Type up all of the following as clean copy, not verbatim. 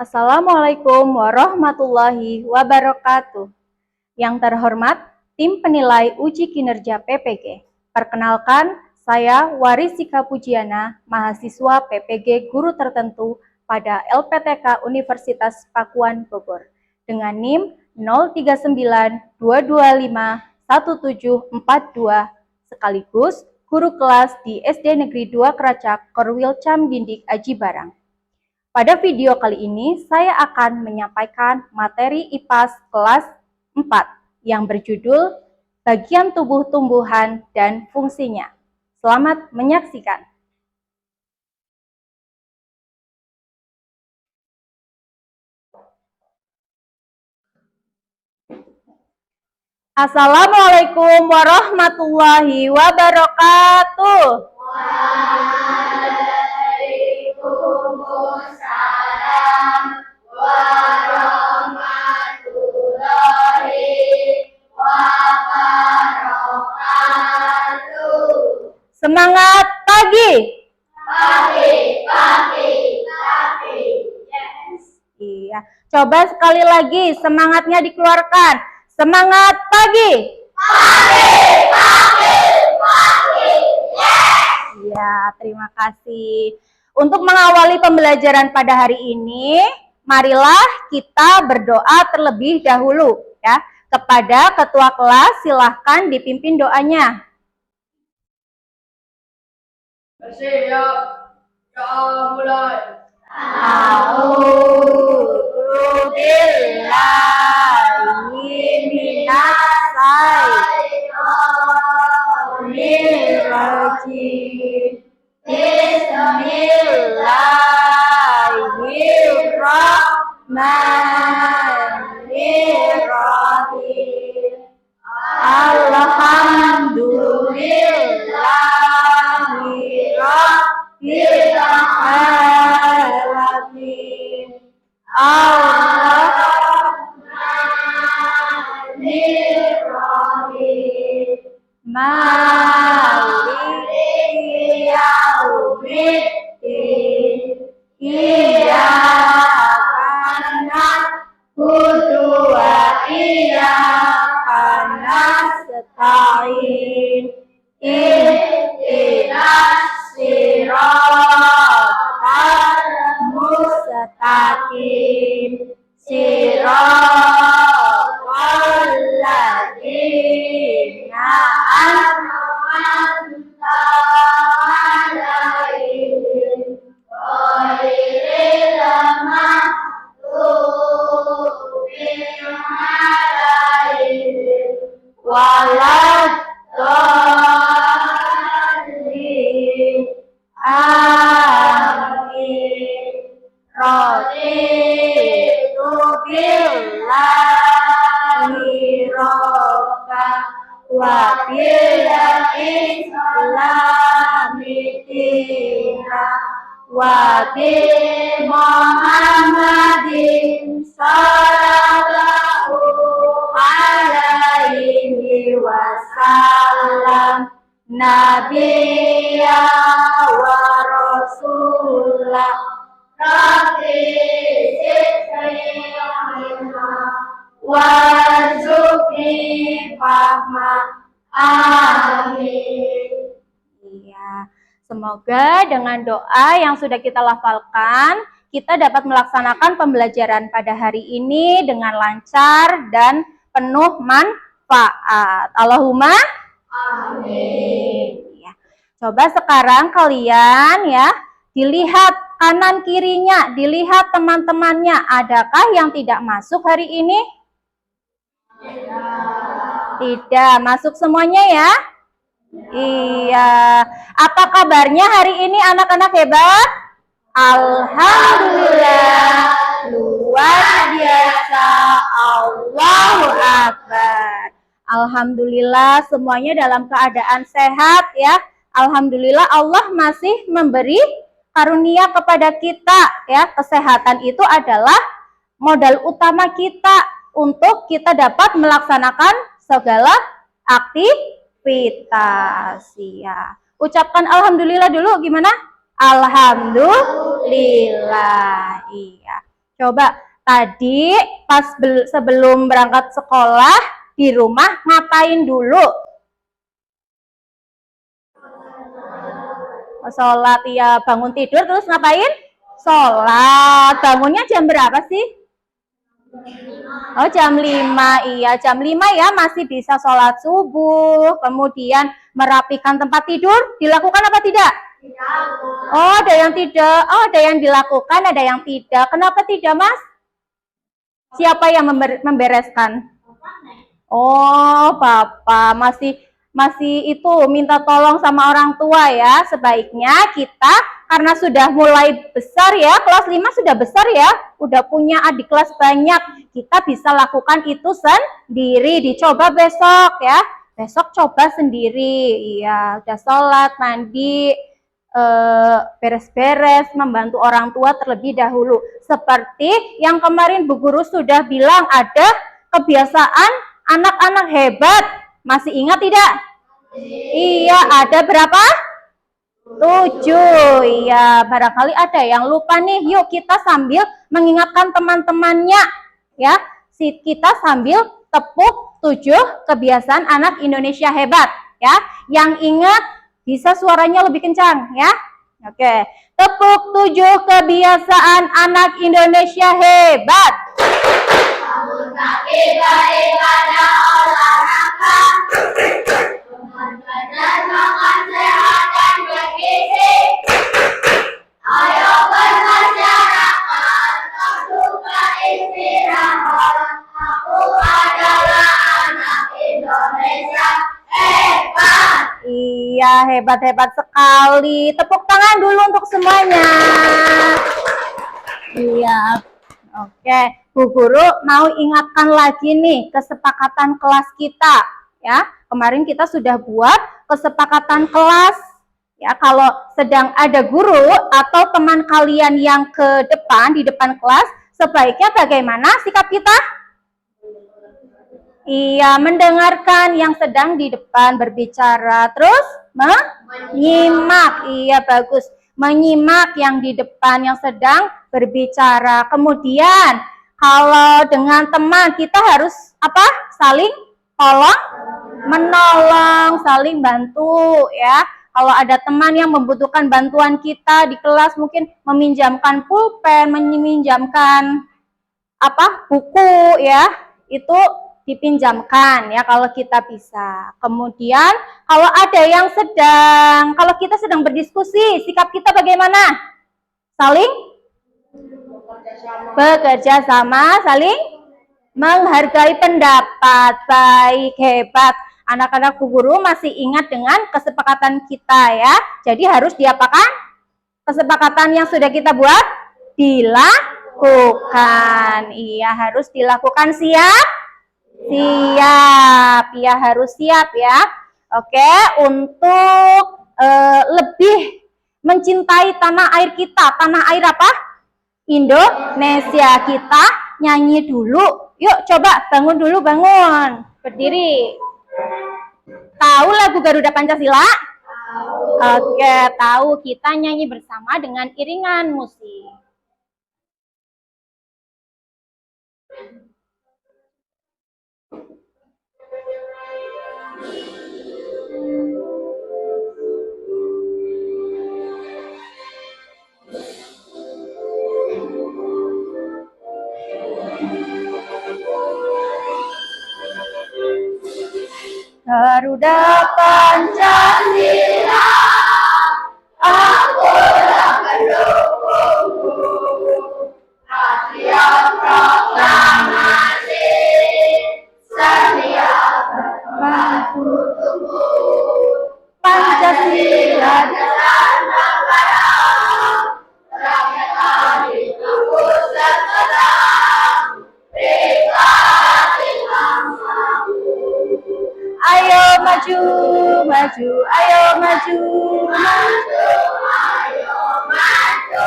Assalamualaikum warahmatullahi wabarakatuh. Yang terhormat, tim penilai uji kinerja PPG. Perkenalkan, saya Warisika Pujiana, mahasiswa PPG Guru Tertentu pada LPTK Universitas Pakuan Bogor dengan NIM 0392251742 sekaligus guru kelas di SD Negeri 2 Keracak Korwil Cambindik Aji Barang. Pada video kali ini, saya akan menyampaikan materi IPAS kelas 4 yang berjudul Bagian Tubuh Tumbuhan dan Fungsinya. Selamat menyaksikan. Assalamualaikum warahmatullahi wabarakatuh. Waalaikumsalam warahmatullahi wabarakatuh. Semangat pagi. Pagi. Yes. Iya. Coba sekali lagi semangatnya dikeluarkan. Semangat pagi. Pagi. Yes. Iya, terima kasih. Untuk mengawali pembelajaran pada hari ini, marilah kita berdoa terlebih dahulu ya. Kepada ketua kelas, silahkan dipimpin doanya. Siap. Mulai. A'udzu billahi minasyaitonir rajim. Bismillahirrahmanirrahim. Alhamdulillahi rabbil alamin. Ar-Rahmanir-Rahim. Maliki yaumiddin. Iyyaka na'budu wa iyyaka nasta'in. Ihdinas siratal mustaqim. Siratal ladzina an'amta 'alaihim ghairil maghdubi 'alaihim waladdallin. Amin. Raditu billahi robba wa bil islami dina wa bi Muhammadin sallallahu alaihi wasallam nabiyya wa rasulah. Rabbi zidni ilma warzuqni fahma. Amin. Iya, semoga dengan doa yang sudah kita lafalkan, kita dapat melaksanakan pembelajaran pada hari ini dengan lancar dan penuh manfaat. Allahumma amin. Ya. Coba sekarang kalian ya, dilihat kanan kirinya, dilihat teman-temannya, adakah yang tidak masuk hari ini? Tidak, masuk semuanya ya? Iya. Apa kabarnya hari ini anak-anak hebat? Alhamdulillah, luar biasa, Allahu Akbar. Alhamdulillah semuanya dalam keadaan sehat ya. Alhamdulillah Allah masih memberi karunia kepada kita ya. Kesehatan itu adalah modal utama kita untuk kita dapat melaksanakan segala aktivitas ya. Ucapkan alhamdulillah dulu gimana? Alhamdulillah. Iya. Coba tadi pas sebelum berangkat sekolah di rumah ngapain dulu? Sholat, ya, bangun tidur terus ngapain? Sholat. Bangunnya jam berapa sih? Oh, jam 5. Iya, jam 5 ya, masih bisa sholat subuh, kemudian merapikan tempat tidur. Dilakukan apa tidak? Oh, ada yang tidak. Oh, ada yang dilakukan, ada yang tidak. Kenapa tidak, Mas? Siapa yang membereskan? Oh, Bapak masih itu minta tolong sama orang tua ya. Sebaiknya kita karena sudah mulai besar ya, kelas 5 sudah besar ya, udah punya adik kelas banyak, kita bisa lakukan itu sendiri. Dicoba besok ya. Besok coba sendiri. Iya, udah sholat, mandi, beres-beres, membantu orang tua terlebih dahulu. Seperti yang kemarin Bu Guru sudah bilang, ada kebiasaan anak-anak hebat. Masih ingat tidak? Iya, ada berapa? 7. Iya, barangkali ada yang lupa nih. Yuk kita sambil mengingatkan teman-temannya ya. Kita sambil tepuk 7 kebiasaan anak Indonesia hebat ya. Yang ingat bisa suaranya lebih kencang ya. Oke, tepuk 7 kebiasaan anak Indonesia hebat. Bangun pagi beribadah olahraga, makan badan, makan sehat dan bergizi. Ayo bermasyarakat, tak suka istirahat. Aku adalah anak Indonesia hebat. Iya, hebat-hebat sekali. Tepuk tangan dulu untuk semuanya. Iya. Oke, Bu Guru mau ingatkan lagi nih kesepakatan kelas kita ya. Kemarin kita sudah buat kesepakatan kelas ya. Kalau sedang ada guru atau teman kalian yang ke depan di depan kelas, sebaiknya bagaimana sikap kita? Iya, mendengarkan yang sedang di depan berbicara, terus menyimak. Iya, bagus. Menyimak yang di depan yang sedang berbicara. Kemudian kalau dengan teman kita harus apa? Saling tolong menolong, saling bantu ya. Kalau ada teman yang membutuhkan bantuan kita di kelas, mungkin meminjamkan pulpen, meminjamkan apa? Buku ya. Itu dipinjamkan ya kalau kita bisa. Kemudian kalau ada yang kalau kita sedang berdiskusi, sikap kita bagaimana? Saling bekerja sama, saling menghargai pendapat. Baik, hebat. Anak-anak Bu Guru masih ingat dengan kesepakatan kita ya. Jadi harus diapakan? Kesepakatan yang sudah kita buat dilakukan. Iya, harus dilakukan. Siap? Siap. Ya, harus siap ya. Oke, untuk lebih mencintai tanah air kita. Tanah air apa? Indonesia. Kita nyanyi dulu. Yuk, coba bangun dulu, bangun. Berdiri. Tahu lagu Garuda Pancasila? Oke, tahu. Kita nyanyi bersama dengan iringan musik. Garuda Pancasila, akulah pendukungmu. Patriot proklamasi, setia membantu tumbuh. Pancasila jalan negara, rakyat adil mampu seterang. ayo maju, maju, ayo maju, maju, ayo maju, maju.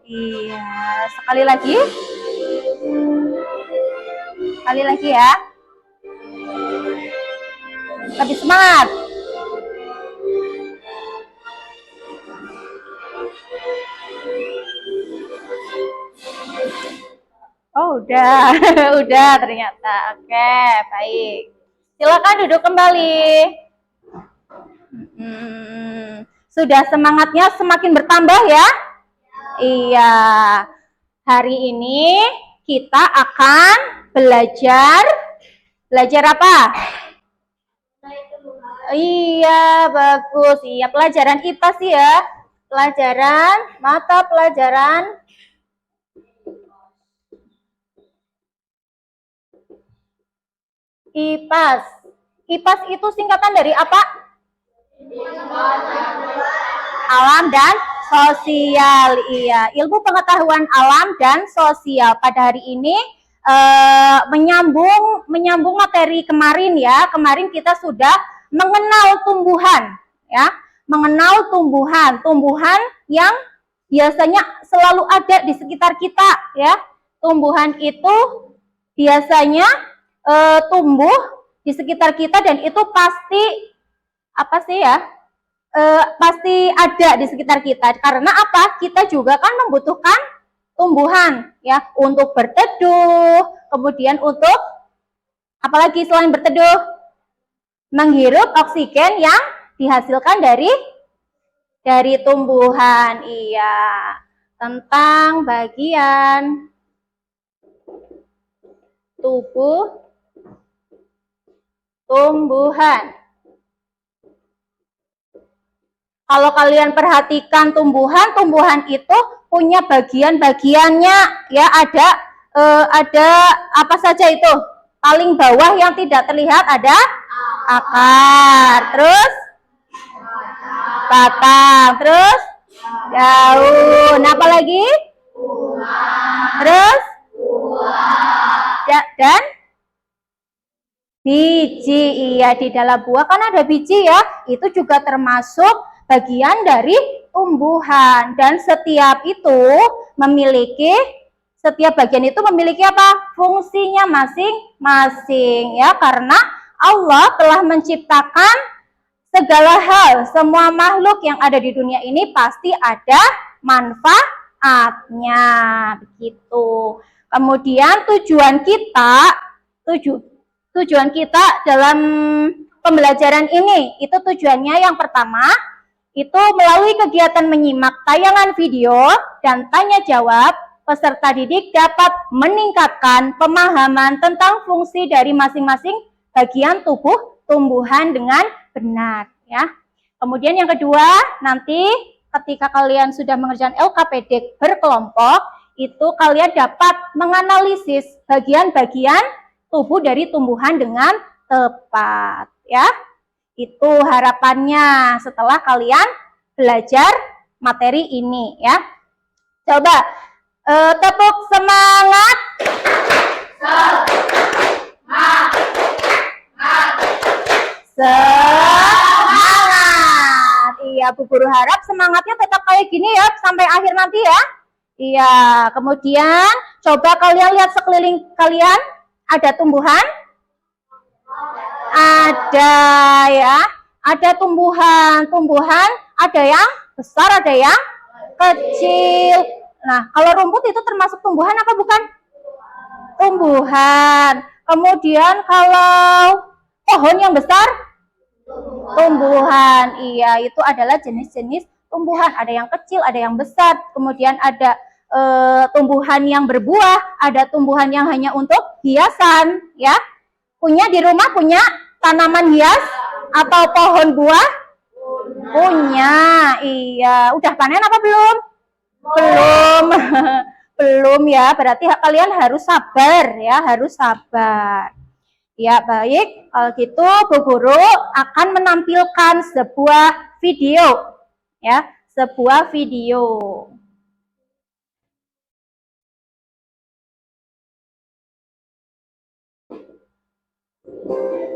Iya, sekali lagi. Sekali lagi ya. Lebih semangat. Oh, udah. Udah ternyata. Oke, baik. Silakan duduk kembali. Sudah semangatnya semakin bertambah ya? Iya. Hari ini kita akan belajar apa? Iya, bagus. Iya, pelajaran IPA sih ya. Mata pelajaran IPAS. IPAS itu singkatan dari apa? Alam dan sosial. Iya, ilmu pengetahuan alam dan sosial. Pada hari ini menyambung materi kemarin ya. Kemarin kita sudah mengenal tumbuhan ya. Mengenal tumbuhan yang biasanya selalu ada di sekitar kita ya. Tumbuhan itu biasanya tumbuh di sekitar kita dan itu pasti apa sih ya? Pasti ada di sekitar kita. Karena apa? Kita juga kan membutuhkan tumbuhan ya untuk berteduh, kemudian untuk apalagi selain berteduh, menghirup oksigen yang dihasilkan dari tumbuhan. Iya, tentang bagian tubuh tumbuhan. Kalau kalian perhatikan tumbuhan itu punya bagian-bagiannya ya, ada apa saja itu? Paling bawah yang tidak terlihat ada akar, terus batang, terus daun, apa lagi? Terus dan biji. Iya, di dalam buah kan ada biji ya, itu juga termasuk bagian dari tumbuhan. Dan setiap bagian itu memiliki apa? Fungsinya masing-masing ya, karena Allah telah menciptakan segala hal, semua makhluk yang ada di dunia ini pasti ada manfaatnya begitu. Kemudian tujuan kita dalam pembelajaran ini, itu tujuannya yang pertama itu melalui kegiatan menyimak tayangan video dan tanya jawab, peserta didik dapat meningkatkan pemahaman tentang fungsi dari masing-masing bagian tubuh tumbuhan dengan benar ya. Kemudian yang kedua, nanti ketika kalian sudah mengerjakan LKPD berkelompok, itu kalian dapat menganalisis bagian-bagian tubuh dari tumbuhan dengan tepat ya. Itu harapannya setelah kalian belajar materi ini ya. Coba tepuk semangat. Semangat. Iya, Bu Guru harap semangatnya tetap kayak gini ya sampai akhir nanti ya. Iya, kemudian coba kalian lihat sekeliling kalian, ada tumbuhan? Ada ya, ada tumbuhan ada yang besar, ada yang kecil. Nah, kalau rumput itu termasuk tumbuhan apa bukan? Tumbuhan. Kemudian kalau pohon yang besar? Tumbuhan. Iya, itu adalah jenis-jenis tumbuhan. Ada yang kecil, ada yang besar. Kemudian ada tumbuhan yang berbuah, ada tumbuhan yang hanya untuk hiasan ya. Punya di rumah, punya tanaman hias atau pohon buah? Punya. Iya, udah panen apa belum? Belum. Belum ya, berarti kalian harus sabar ya, harus sabar. Ya, baik. Kalau gitu Bu Guru akan menampilkan sebuah video ya, sebuah video.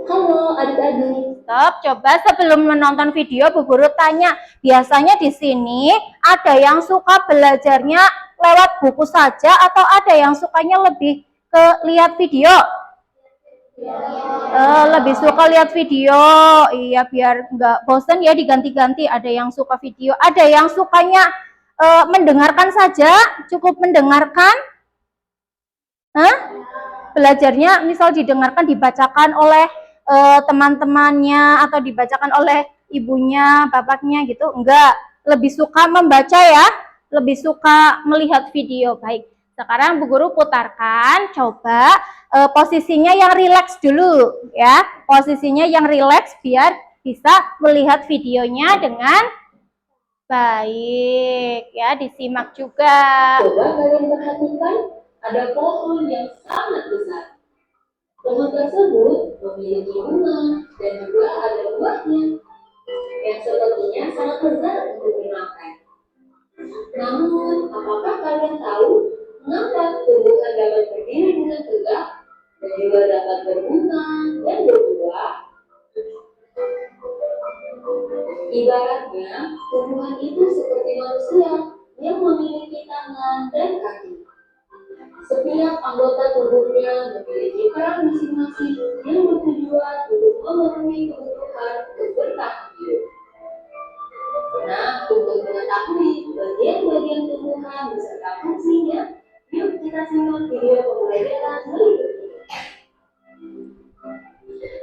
Halo adik-adik. Stop, coba sebelum menonton video Bu Guru tanya, biasanya di sini ada yang suka belajarnya lewat buku saja atau ada yang sukanya lebih ke lihat video? Lebih suka lihat video. Iya, biar nggak bosan ya, diganti-ganti. Ada yang suka video, ada yang sukanya mendengarkan saja, cukup mendengarkan. Belajarnya misal didengarkan, dibacakan oleh teman-temannya atau dibacakan oleh ibunya, bapaknya gitu? Enggak, lebih suka membaca ya, lebih suka melihat video. Baik, sekarang Bu Guru putarkan, coba posisinya yang rileks dulu ya, posisinya yang rileks biar bisa melihat videonya dengan baik ya, disimak juga. Coba kalian perhatikan, ada pohon yang sangat besar. Pohon tersebut memiliki bunga dan juga ada buahnya yang sepertinya sangat lezat untuk dimakan. Namun, apakah kalian tahu mengapa tumbuhan dapat berdiri dengan tegak dan juga dapat berbunga dan berbuah? Ibaratnya, tumbuhan itu seperti manusia yang memiliki tangan dan kaki. Setiap anggota tubuhnya memiliki peran masing-masing yang bertujuan untuk memenuhi kebutuhan untuk bertahan hidup. Nah, untuk mengetahui bagian-bagian tumbuhan beserta fungsinya, yuk kita simak video pembelajaran berikut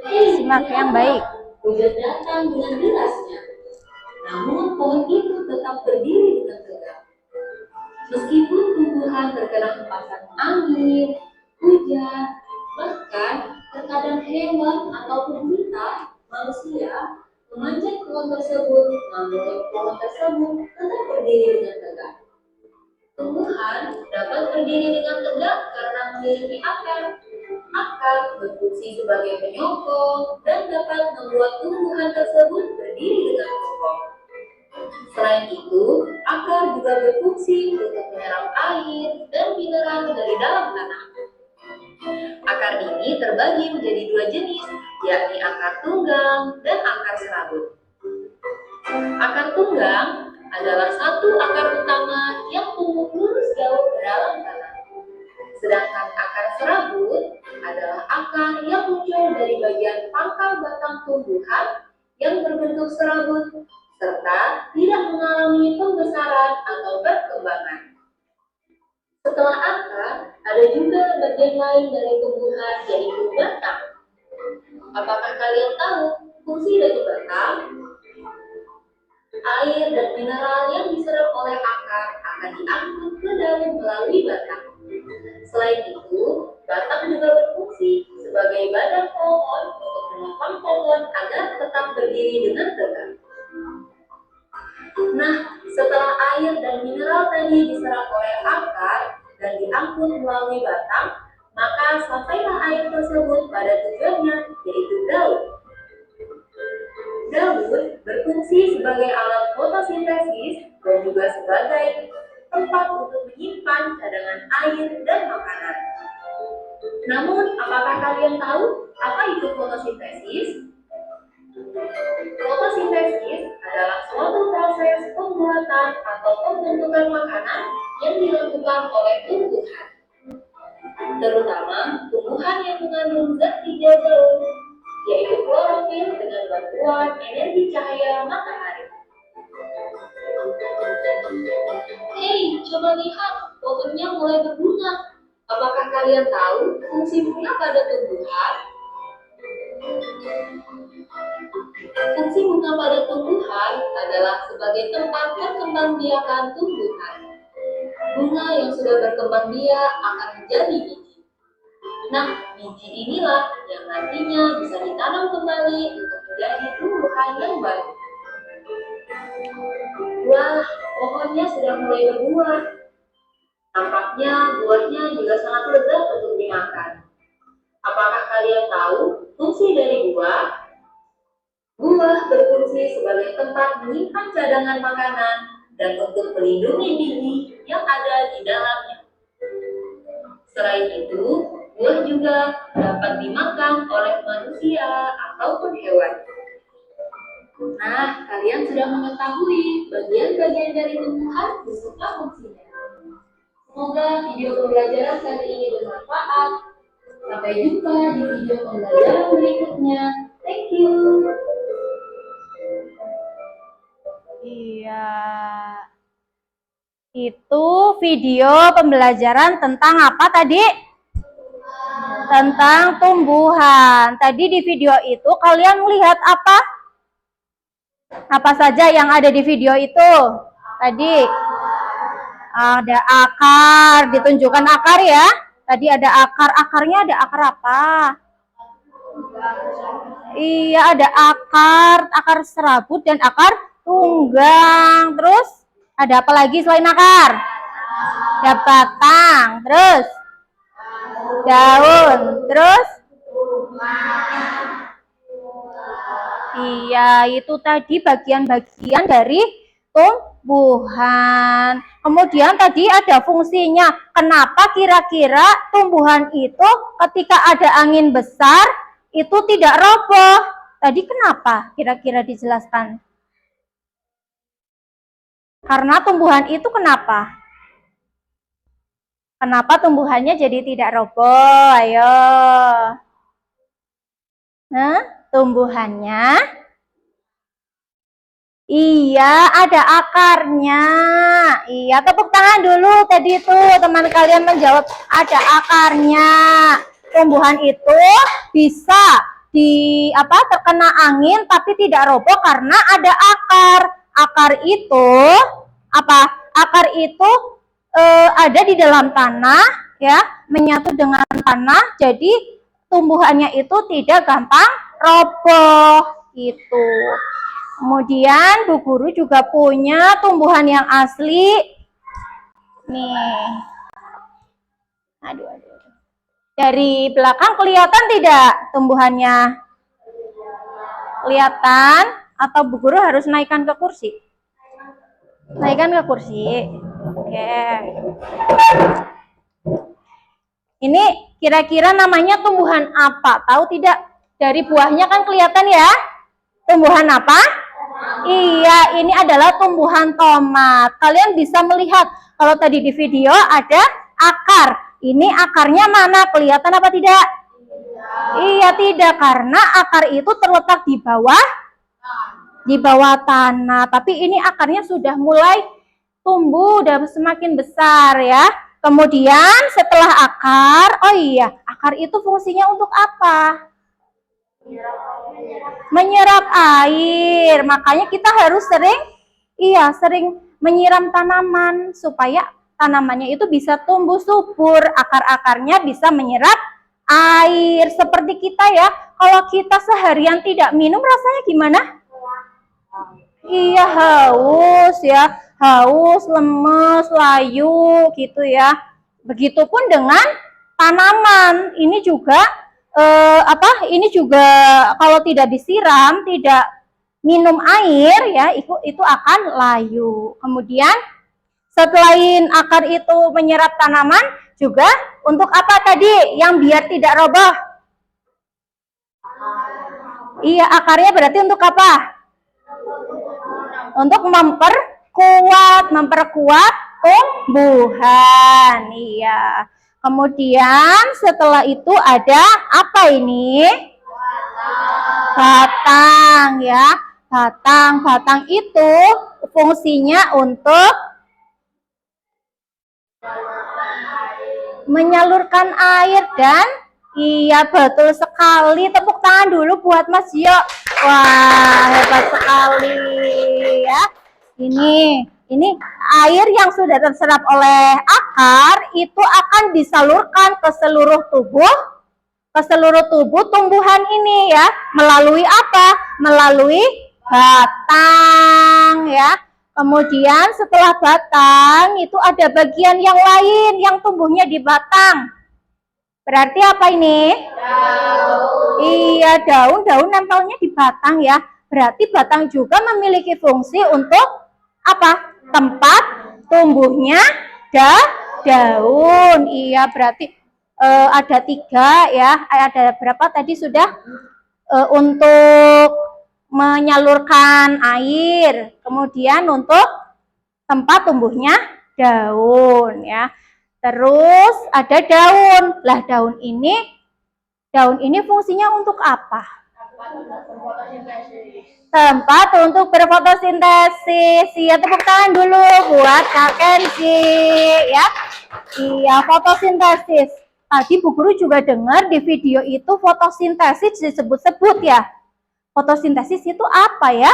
ini. Simak yang baik. Hujan datang dengan derasnya, namun pohon itu tetap berdiri dengan tegak. Meskipun tumbuhan terkena hempasan angin, hujan, bahkan terkadang hewan ataupun kita, manusia, memanjat pohon tersebut, namun pohon tersebut tetap berdiri dengan tegak. Tumbuhan dapat berdiri dengan tegak karena memiliki akar. Akar berfungsi sebagai penyokong dan dapat membuat tumbuhan tersebut berdiri dengan kokoh. Selain itu, akar juga berfungsi untuk menyerap air dan mineral dari dalam tanah. Akar ini terbagi menjadi dua jenis, yakni akar tunggang dan akar serabut. Akar tunggang adalah satu akar utama yang tumbuh lurus jauh ke dalam tanah. Sedangkan akar serabut adalah akar yang muncul dari bagian pangkal batang tumbuhan yang berbentuk serabut serta tidak mengalami pembesaran atau perkembangan. Setelah akar, ada juga bagian lain dari tumbuhan yaitu batang. Apakah kalian tahu fungsi dari batang? Air dan mineral yang diserap oleh akar akan diangkut ke daun melalui batang. Selain itu, batang juga berfungsi sebagai badan pohon untuk menopang pohon agar tetap berdiri dengan tegak. Nah, setelah air dan mineral tadi diserap oleh akar dan diangkut melalui batang, maka sampailah air tersebut pada tujuannya, yaitu daun. Daun berfungsi sebagai alat fotosintesis dan juga sebagai tempat untuk menyimpan cadangan air dan makanan. Namun, apakah kalian tahu apa itu fotosintesis? Fotosintesis adalah suatu proses pembuatan atau pembentukan makanan yang dilakukan oleh tumbuhan, terutama tumbuhan yang mengandung zat hijau daun, yaitu klorofil dengan bantuan energi cahaya matahari. Hei, coba lihat, pohonnya mulai berbunga. Apakah kalian tahu fungsi bunga pada tumbuhan? Fungsi bunga pada tumbuhan adalah sebagai tempat perkembangbiakan tumbuhan. Bunga yang sudah berkembang biak akan menjadi biji. Nah, biji inilah yang nantinya bisa ditanam kembali untuk menjadi tumbuhan yang baru. Wah, pohonnya sudah mulai berbuah. Nampaknya buahnya juga sangat lezat untuk dimakan. Apakah kalian tahu fungsi dari buah? Buah berfungsi sebagai tempat menyimpan cadangan makanan dan untuk melindungi biji yang ada di dalamnya. Selain itu, buah juga dapat dimakan oleh manusia ataupun hewan. Nah, kalian sudah mengetahui bagian-bagian dari tumbuhan beserta fungsinya. Semoga video pembelajaran kali ini bermanfaat. Sampai jumpa di video pembelajaran berikutnya. Thank you. Iya. Itu video pembelajaran tentang apa tadi? Tentang tumbuhan. Tadi di video itu kalian melihat apa? Apa saja yang ada di video itu? Tadi ada akar, ditunjukkan akar ya. Tadi ada akar, akarnya ada akar apa? Iya, ada akar serabut dan akar tunggang. Terus ada apa lagi selain akar? Ada batang, terus daun, terus iya, itu tadi bagian-bagian dari tumbuhan. Kemudian tadi ada fungsinya. Kenapa kira-kira tumbuhan itu ketika ada angin besar itu tidak roboh? Tadi kenapa? Kira-kira dijelaskan. Karena tumbuhan itu kenapa? Kenapa tumbuhannya jadi tidak roboh? Ayo. Nah, tumbuhannya iya, ada akarnya. Iya, tepuk tangan dulu tadi itu teman kalian menjawab ada akarnya. Tumbuhan itu bisa terkena angin tapi tidak roboh karena ada akar. Akar itu apa? Akar itu ada di dalam tanah ya, menyatu dengan tanah. Jadi tumbuhannya itu tidak gampang roboh gitu. Kemudian Bu Guru juga punya tumbuhan yang asli. Nih. Aduh. Dari belakang kelihatan tidak tumbuhannya? Kelihatan? Atau Bu Guru harus naikkan ke kursi? Naikkan ke kursi. Oke. Ini kira-kira namanya tumbuhan apa? Tahu tidak? Dari buahnya kan kelihatan ya? Tumbuhan apa? Iya, ini adalah tumbuhan tomat. Kalian bisa melihat kalau tadi di video ada akar. Ini akarnya mana? Kelihatan apa tidak? Iya, tidak, karena akar itu terletak di bawah tanah. Tapi ini akarnya sudah mulai tumbuh dan semakin besar ya. Kemudian setelah akar, oh iya, akar itu fungsinya untuk apa? Menyerap air. Makanya kita harus sering menyiram tanaman supaya tanamannya itu bisa tumbuh subur, akar-akarnya bisa menyerap air. Seperti kita ya, kalau kita seharian tidak minum rasanya gimana? Iya, haus ya, haus, lemes, layu gitu ya. Begitupun dengan tanaman. Ini juga ini juga kalau tidak disiram, tidak minum air ya, itu akan layu. Kemudian selain akar itu menyerap tanaman, juga untuk apa tadi yang biar tidak roboh? Iya, akarnya berarti untuk apa? Untuk memperkuat tumbuhan. Iya. Kemudian setelah itu ada apa ini? Batang ya. Batang itu fungsinya untuk menyalurkan air dan iya betul sekali. Tepuk tangan dulu buat Mas Yo. Wah, hebat sekali ya. Ini air yang sudah terserap oleh akar itu akan disalurkan ke seluruh tubuh tumbuhan ini ya, melalui apa? Melalui batang ya. Kemudian setelah batang itu ada bagian yang lain yang tumbuhnya di batang. Berarti apa ini? Daun. Iya, daun nempelnya di batang ya. Berarti batang juga memiliki fungsi untuk apa? Tempat tumbuhnya daun. Iya, berarti ada 3 ya. Ada berapa tadi sudah untuk menyalurkan air, kemudian untuk tempat tumbuhnya daun ya. Terus ada daun. Lah daun ini fungsinya untuk apa? Tempat untuk berfotosintesis. Ya, tepuk tangan dulu buat Kak Kenzi ya. Iya, fotosintesis. Tadi Bu Guru juga dengar di video itu fotosintesis disebut-sebut ya. Fotosintesis itu apa ya?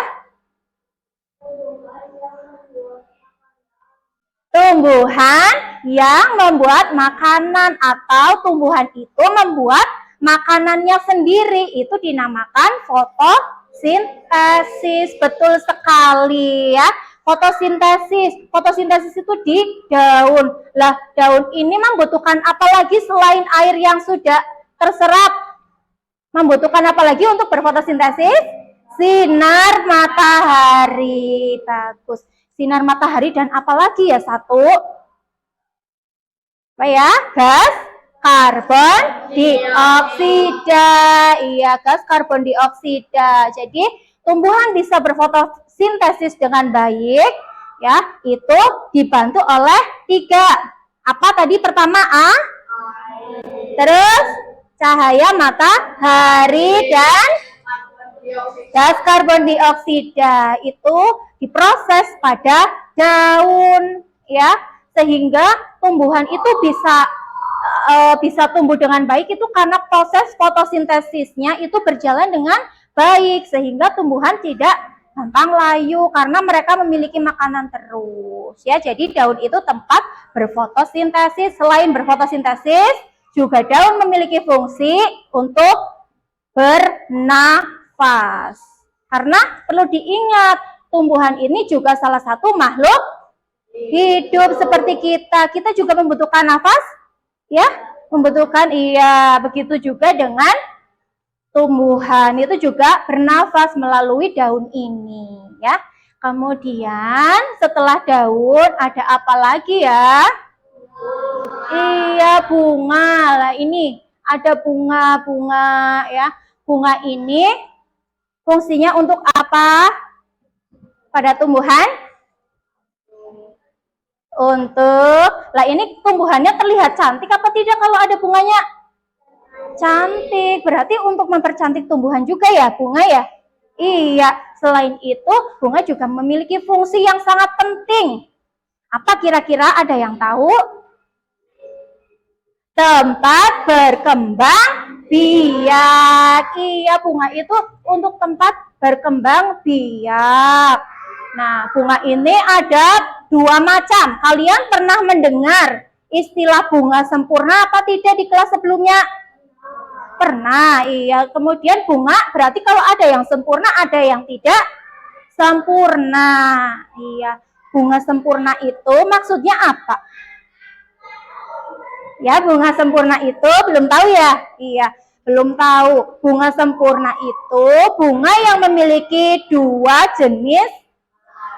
Tumbuhan yang membuat makanan atau tumbuhan itu membuat makanannya sendiri, itu dinamakan fotosintesis. Betul sekali ya. Fotosintesis itu di daun. Lah, daun ini membutuhkan apa lagi selain air yang sudah terserap? Membutuhkan apa lagi untuk berfotosintesis? Sinar matahari. Bagus. Sinar matahari dan apa lagi ya? Satu. Apa ya? Gas karbon dioksida. Iya, gas karbon dioksida. Jadi, tumbuhan bisa berfotosintesis dengan baik, ya, itu dibantu oleh 3. Apa tadi pertama? Terus cahaya matahari dan gas karbon dioksida itu diproses pada daun, ya, sehingga tumbuhan itu bisa tumbuh dengan baik itu karena proses fotosintesisnya itu berjalan dengan baik, sehingga tumbuhan tidak gampang layu karena mereka memiliki makanan terus, ya. Jadi daun itu tempat berfotosintesis. Selain berfotosintesis, juga daun memiliki fungsi untuk bernafas. Karena perlu diingat, tumbuhan ini juga salah satu makhluk hidup seperti kita. Kita juga membutuhkan nafas, ya, membutuhkan. Iya, begitu juga dengan tumbuhan itu juga bernafas melalui daun ini, ya. Kemudian setelah daun ada apa lagi ya? Iya, bunga. Lah ini ada bunga-bunga, ya. Bunga ini fungsinya untuk apa pada tumbuhan? Lah ini tumbuhannya terlihat cantik apa tidak kalau ada bunganya? Cantik, berarti untuk mempercantik tumbuhan juga ya bunga ya? Iya, selain itu bunga juga memiliki fungsi yang sangat penting. Apa kira-kira, ada yang tahu? Tempat berkembang biak. Iya, bunga itu untuk tempat berkembang biak. Nah, bunga ini ada 2 macam. Kalian pernah mendengar istilah bunga sempurna apa tidak di kelas sebelumnya? Pernah, iya. Kemudian bunga berarti kalau ada yang sempurna, ada yang tidak sempurna. Iya, bunga sempurna itu maksudnya apa? Ya, bunga sempurna itu belum tahu ya? Iya, belum tahu. Bunga sempurna itu bunga yang memiliki 2 jenis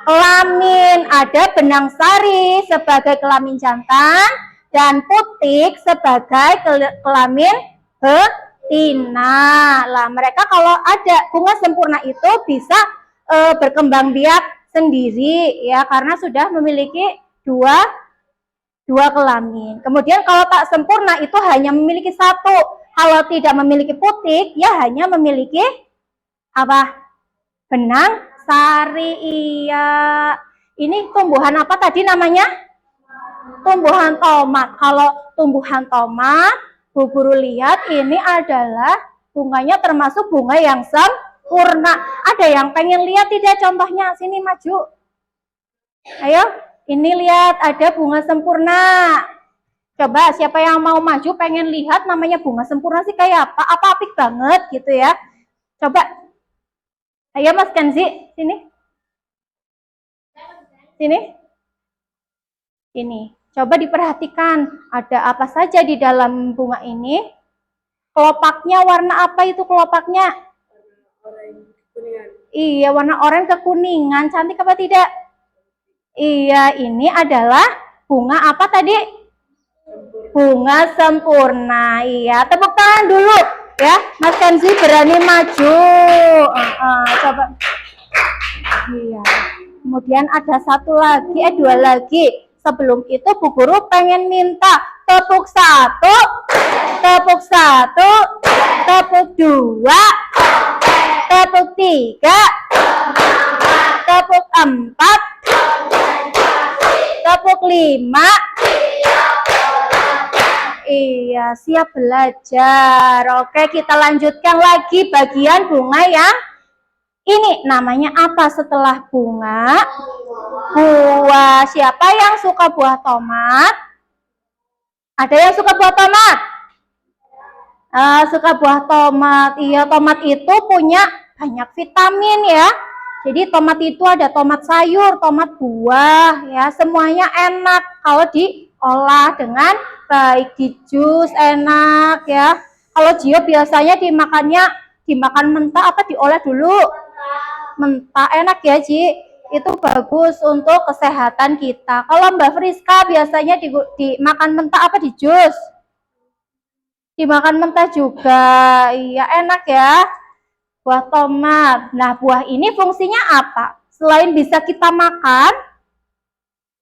kelamin. Ada benang sari sebagai kelamin jantan dan putik sebagai kelamin betina. Lah, mereka kalau ada bunga sempurna itu bisa berkembang biak sendiri, ya, karena sudah memiliki dua kelamin. Kemudian kalau tak sempurna itu hanya memiliki 1. Kalau tidak memiliki putik, ya hanya memiliki apa? Benang sari. Iya. Ini tumbuhan apa tadi namanya? Tumbuhan tomat. Kalau tumbuhan tomat, Bu Guru lihat ini adalah bunganya termasuk bunga yang sempurna. Ada yang pengen lihat tidak contohnya? Sini maju. Ayo, ini lihat ada bunga sempurna. Coba siapa yang mau maju pengen lihat namanya bunga sempurna sih kayak apa? Apa apik banget gitu ya. Coba. Ayo Mas Kenzi, sini. Sini. Ini. Coba diperhatikan, ada apa saja di dalam bunga ini? Kelopaknya warna apa itu kelopaknya? Iya, warna oranye kekuningan. Cantik apa tidak? Iya, ini adalah bunga apa tadi? Bunga sempurna. Iya, tepuk tangan dulu ya. Mas Kenzi berani maju. Coba. Iya. Kemudian ada 2 lagi. Sebelum itu Bu Guru pengen minta tepuk 1, tepuk 1, tepuk 2, tepuk 3, tepuk 4, tepuk 5. Iya, siap belajar. Oke, kita lanjutkan lagi bagian bunga yang ini. Namanya apa setelah bunga? Buah. Siapa yang suka buah tomat? Ada yang suka buah tomat? Suka buah tomat. Iya, tomat itu punya banyak vitamin ya. Jadi tomat itu ada tomat sayur, tomat buah ya, semuanya enak kalau diolah dengan baik, di jus enak ya. Kalau Gio biasanya dimakan mentah apa diolah dulu? Mentah enak ya, Ji. Itu bagus untuk kesehatan kita. Kalau Mbak Friska biasanya dimakan mentah apa di jus? Dimakan mentah juga. Iya, enak ya. Buah tomat. Nah, buah ini fungsinya apa? Selain bisa kita makan,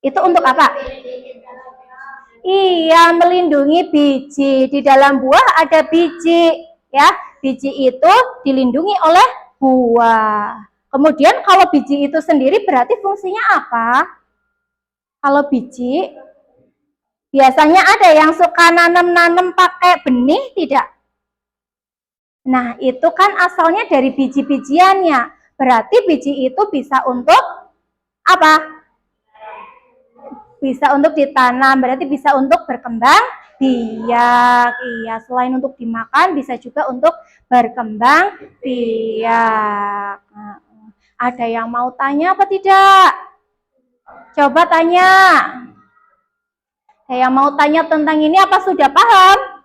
itu untuk apa? Iya, melindungi biji. Di dalam buah ada biji, ya. Biji itu dilindungi oleh buah. Kemudian kalau biji itu sendiri berarti fungsinya apa? Kalau biji, biasanya ada yang suka nanam-nanam pakai benih, tidak? Nah, itu kan asalnya dari biji-bijiannya. Berarti biji itu bisa untuk apa? Bisa untuk ditanam, berarti bisa untuk berkembang biak. Iya, selain untuk dimakan, bisa juga untuk berkembang biak. Nah, ada yang mau tanya apa tidak? Coba tanya. Ada yang mau tanya tentang ini apa sudah paham?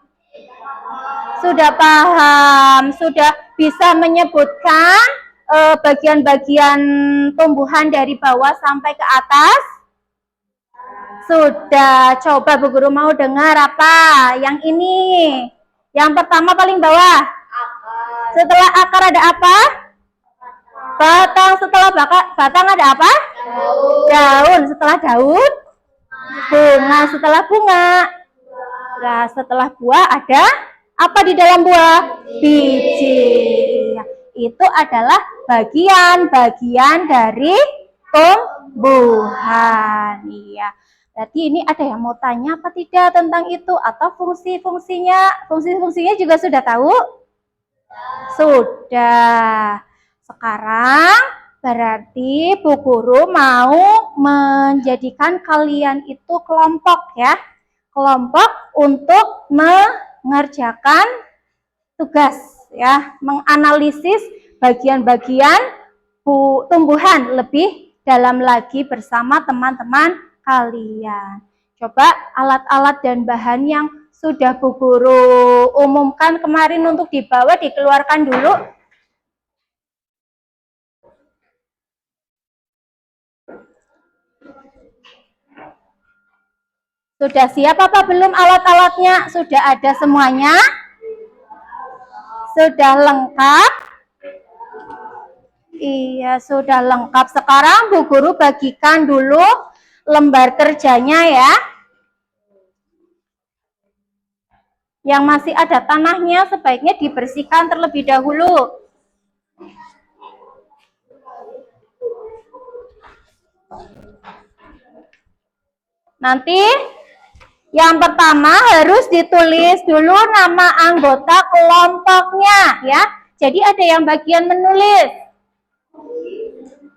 Sudah paham, sudah bisa menyebutkan bagian-bagian tumbuhan dari bawah sampai ke atas? Sudah. Coba Bu Guru mau dengar apa? Yang ini. Yang pertama paling bawah. Setelah akar ada apa? Batang. Setelah batang ada apa? Daun. Setelah daun? Bunga. Setelah bunga? Nah, setelah buah ada apa di dalam buah? Biji. Itu adalah bagian-bagian dari tumbuhan. Iya. Berarti ini ada yang mau tanya apa tidak tentang itu? Atau fungsi-fungsinya? Fungsi-fungsinya juga sudah tahu? Sudah. Sekarang berarti Bu Guru mau menjadikan kalian itu kelompok ya. Kelompok untuk mengerjakan tugas ya, menganalisis bagian-bagian tumbuhan lebih dalam lagi bersama teman-teman kalian. Coba alat-alat dan bahan yang sudah Bu Guru umumkan kemarin untuk dibawa dikeluarkan dulu. Sudah siap apa belum alat-alatnya? Sudah ada semuanya? Sudah lengkap? Iya, sudah lengkap. Sekarang Bu Guru bagikan dulu lembar kerjanya ya. Yang masih ada tanahnya sebaiknya dibersihkan terlebih dahulu. Nanti yang pertama harus ditulis dulu nama anggota kelompoknya ya. Jadi ada yang bagian menulis.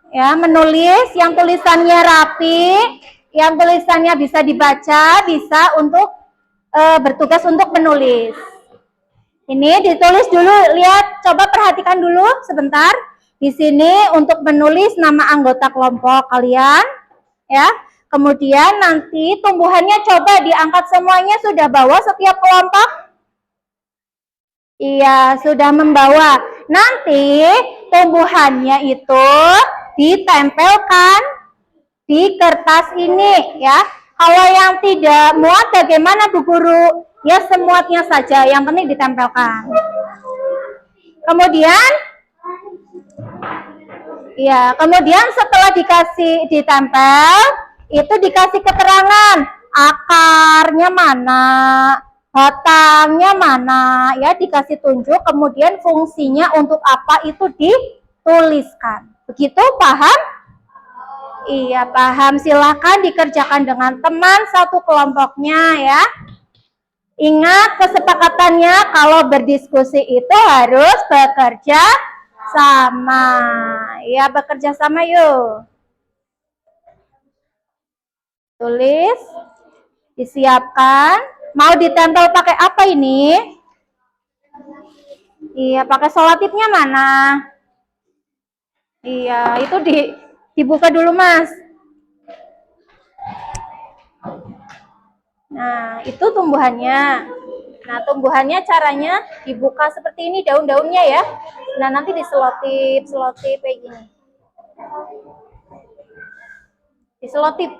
Ya, menulis yang tulisannya rapi, yang tulisannya bisa dibaca, bisa untuk bertugas untuk menulis. Ini ditulis dulu, lihat, coba perhatikan dulu sebentar. Di sini untuk menulis nama anggota kelompok kalian ya. Kemudian nanti tumbuhannya coba diangkat semuanya, sudah bawa setiap kelompok? Iya, sudah membawa. Nanti tumbuhannya itu ditempelkan di kertas ini ya. Kalau yang tidak muat bagaimana Bu Guru? Ya semuatnya saja, yang penting ditempelkan. Kemudian ya, kemudian setelah dikasih ditempel, itu dikasih keterangan akarnya mana, batangnya mana, ya dikasih tunjuk, kemudian fungsinya untuk apa itu dituliskan. Begitu, paham? Iya, paham. Silakan dikerjakan dengan teman satu kelompoknya ya. Ingat kesepakatannya kalau berdiskusi itu harus bekerja sama. Ya, bekerja sama yuk. Tulis, disiapkan. Mau ditempel pakai apa ini? Iya, pakai selotipnya mana? Iya, itu dibuka dulu, Mas. Nah, itu tumbuhannya. Nah, tumbuhannya caranya dibuka seperti ini daun-daunnya ya. Nah, nanti diselotip kayak gini. Diselotip.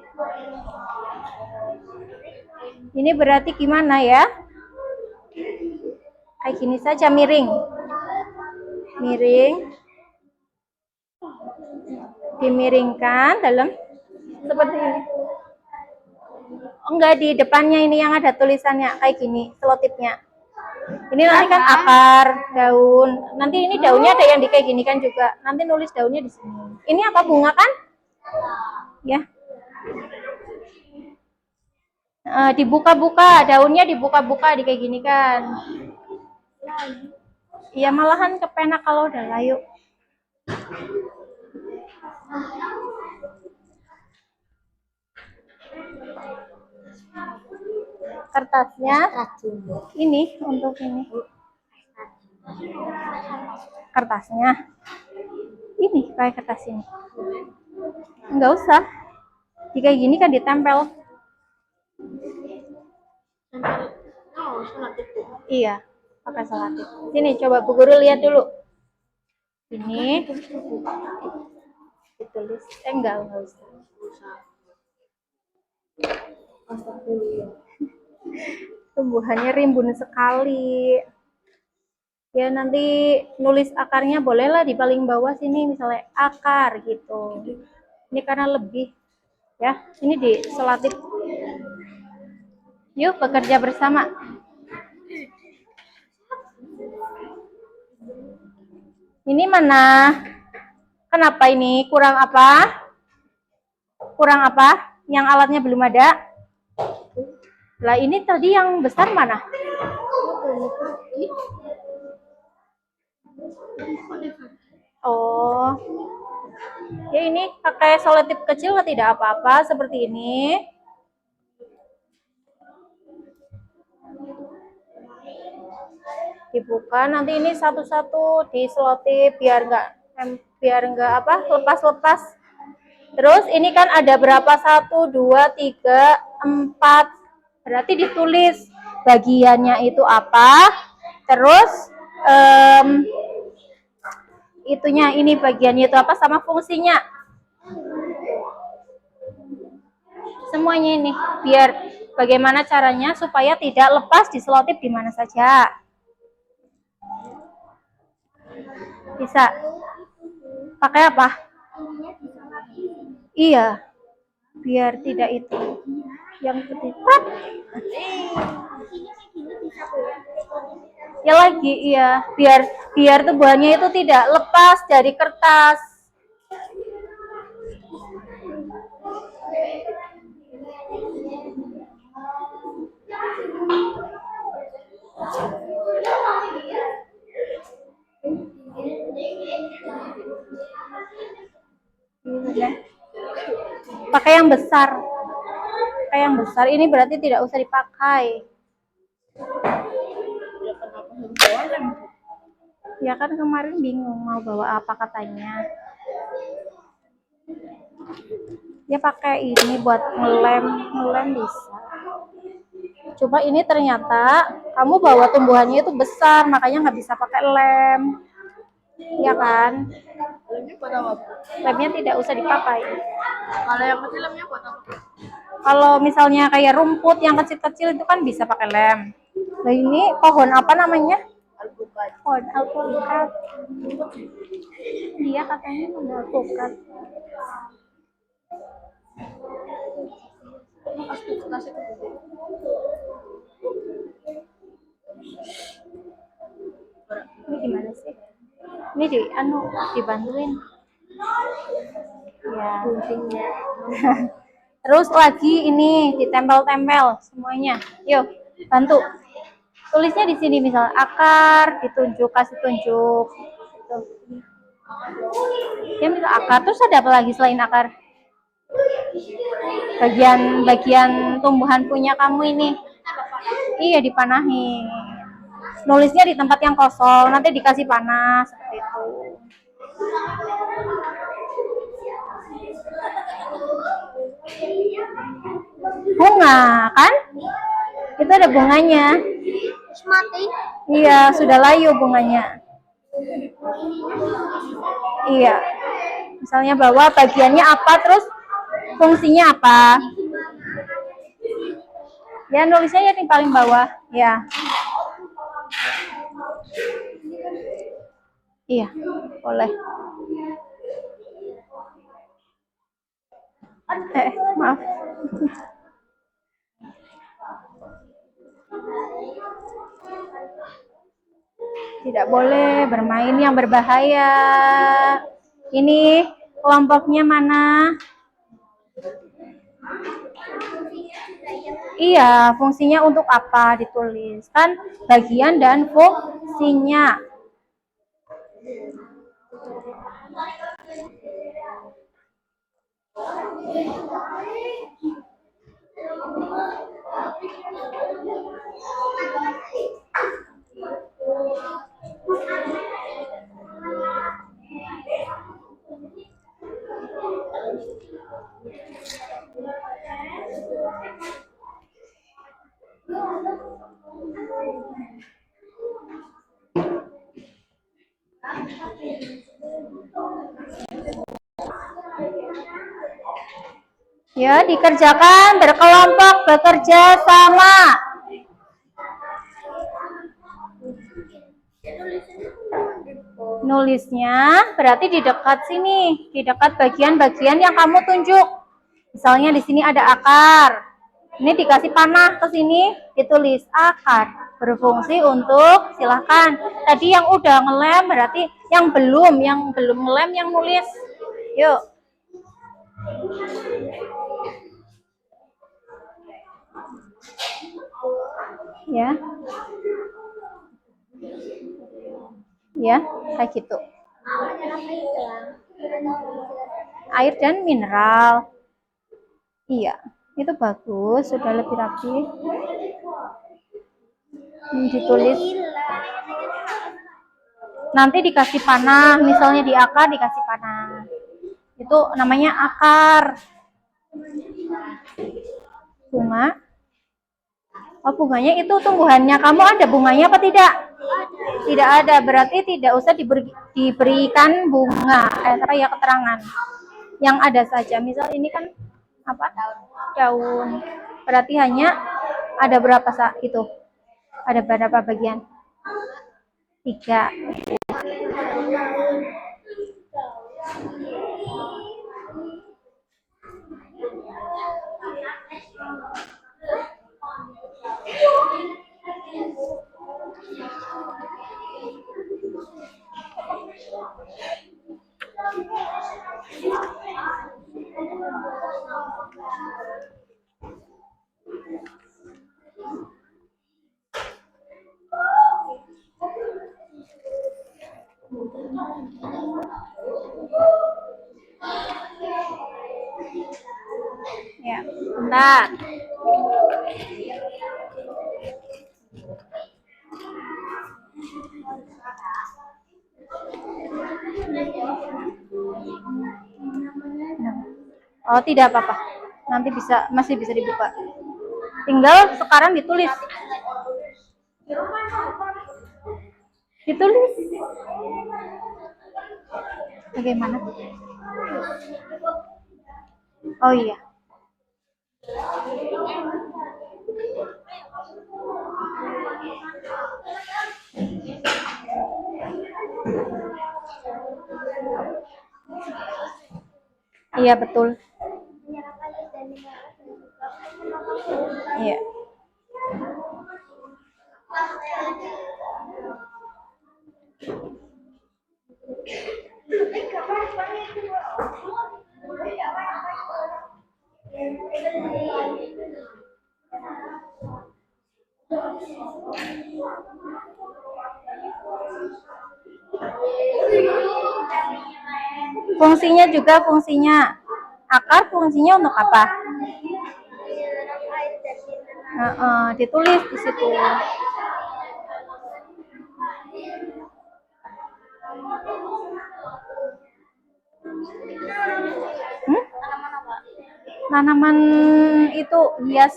Ini berarti gimana ya? Kayak gini saja, miring. Miring. Dimiringkan dalam seperti ini. Enggak, di depannya ini yang ada tulisannya kayak gini, selotipnya. Ini nanti kan akar, daun. Nanti ini daunnya ada yang di kayak gini kan juga. Nanti nulis daunnya di sini. Ini apa, bunga kan? Ya. Dibuka-buka, daunnya dibuka-buka di kayak gini kan. Iya, malahan kepenak kalau udah layu. Kertasnya ini untuk ini. Kertasnya ini kayak kertas ini. Enggak usah. Jika gini kan ditempel. Iya, pakai selotip. Sini coba Bu Guru lihat dulu. Ini ditulis. Enggak usah. Tumbuhannya rimbun sekali. Ya, nanti nulis akarnya bolehlah di paling bawah sini, misalnya akar gitu. Ini karena lebih ya, ini diselotip. Yuk bekerja bersama. Ini mana? Kenapa ini kurang apa? Kurang apa? Yang alatnya belum ada? Lah, ini tadi yang besar mana? Oh. Ya, ini pakai selotip kecil tidak apa-apa seperti ini. Dibuka, nanti ini satu-satu diselotip biar enggak apa lepas-lepas. Terus ini kan ada berapa? 1, 2, 3, 4. Berarti ditulis bagiannya itu apa. Terus itunya ini bagiannya itu apa sama fungsinya. Semuanya ini biar bagaimana caranya supaya tidak lepas diselotip di mana saja. Bisa. Pakai apa? Iya. Biar tidak itu. Yang putih. Ya lagi, iya. Biar tumbuhannya itu tidak lepas dari kertas. Pakai yang besar. Pakai yang besar. Ini berarti tidak usah dipakai. Ya kan kemarin bingung mau bawa apa katanya. Ya pakai ini buat ngelem bisa. Coba ini ternyata kamu bawa tumbuhannya itu besar, makanya nggak bisa pakai lem. Ya kan? Lemnya tidak usah dipakai. Kalau yang kecil lemnya buat apa? Kalau misalnya kayak rumput yang kecil-kecil itu kan bisa pakai lem. Nah, ini pohon apa namanya? Alpukat. Pohon alpukat. Iya, katanya pohon alpukat. Ini gimana sih? Ini dibantuin. Ya. Guntingnya. Terus lagi ini ditempel-tempel semuanya. Yuk, bantu. Tulisnya di sini misal akar, ditunjuk, kasih tunjuk. Gitu. Ya misal akar, terus ada apa lagi selain akar? Bagian tumbuhan punya kamu ini. Iya, dipanahin. Nulisnya di tempat yang kosong, nanti dikasih panas seperti itu. Bunga kan? Itu ada bunganya. Mati. Iya, sudah layu bunganya. Iya. Misalnya bahwa bagiannya apa, terus fungsinya apa. Ya, nulisnya ya di paling bawah. Ya. Iya, boleh. Maaf. Tidak boleh bermain yang berbahaya. Ini kelompoknya mana? Iya, fungsinya untuk apa dituliskan bagian dan fungsinya. Ya, dikerjakan berkelompok, bekerja sama. Nulisnya berarti di dekat sini, di dekat bagian-bagian yang kamu tunjuk. Misalnya di sini ada akar. Ini dikasih panah ke sini, ditulis akar. Berfungsi untuk, silahkan. Tadi yang udah ngelem berarti yang belum ngelem yang nulis. Yuk. Ya. Ya, kayak gitu. Air dan mineral. Iya, itu bagus, sudah lebih rapi. Ditulis. Nanti dikasih panah, misalnya di akar dikasih panah. Itu namanya akar. Bunga. Oh, bunganya itu tumbuhannya. Kamu ada bunganya apa tidak? Tidak ada, berarti tidak usah diberikan bunga. Ya keterangan. Yang ada saja. Misal ini kan apa? Daun. Berarti hanya ada berapa itu? Ada berapa bagian? 3. Ya, bentar. Oh, tidak apa-apa. Nanti masih bisa dibuka. Tinggal sekarang ditulis. Ditulis. Bagaimana? Oh iya. Iya, betul. Iya. Fungsinya juga akar fungsinya untuk apa? Ditulis di situ. Tanaman itu hias,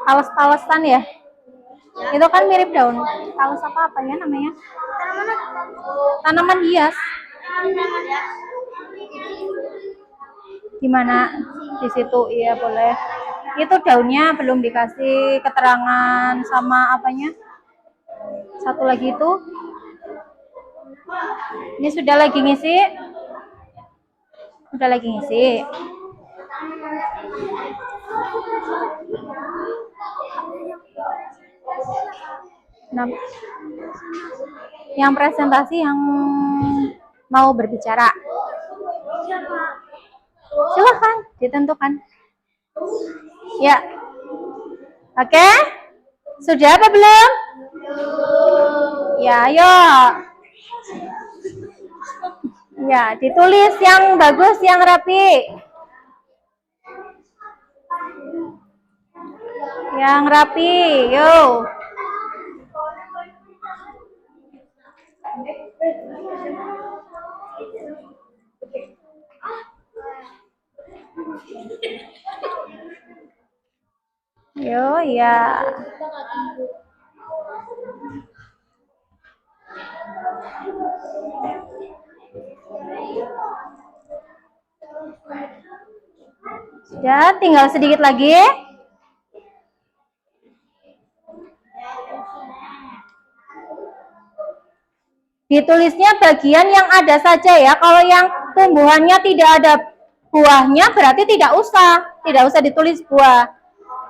talas-talasan ya? Itu kan mirip daun talas apa ya namanya? Tanaman hias. Gimana di situ? Iya boleh. Itu daunnya belum dikasih keterangan sama apanya? Satu lagi itu. Ini sudah lagi ngisi. Udah lagi ngisi. Nah, yang presentasi yang mau berbicara. Silahkan ditentukan. Ya. Oke? Sudah apa belum? Ya, ayo. Ya, ditulis yang bagus, yang rapi. Yang rapi, yo. Yo, ya. Sudah, tinggal sedikit lagi. Ditulisnya bagian yang ada saja ya. Kalau yang tumbuhannya tidak ada buahnya berarti tidak usah ditulis buah.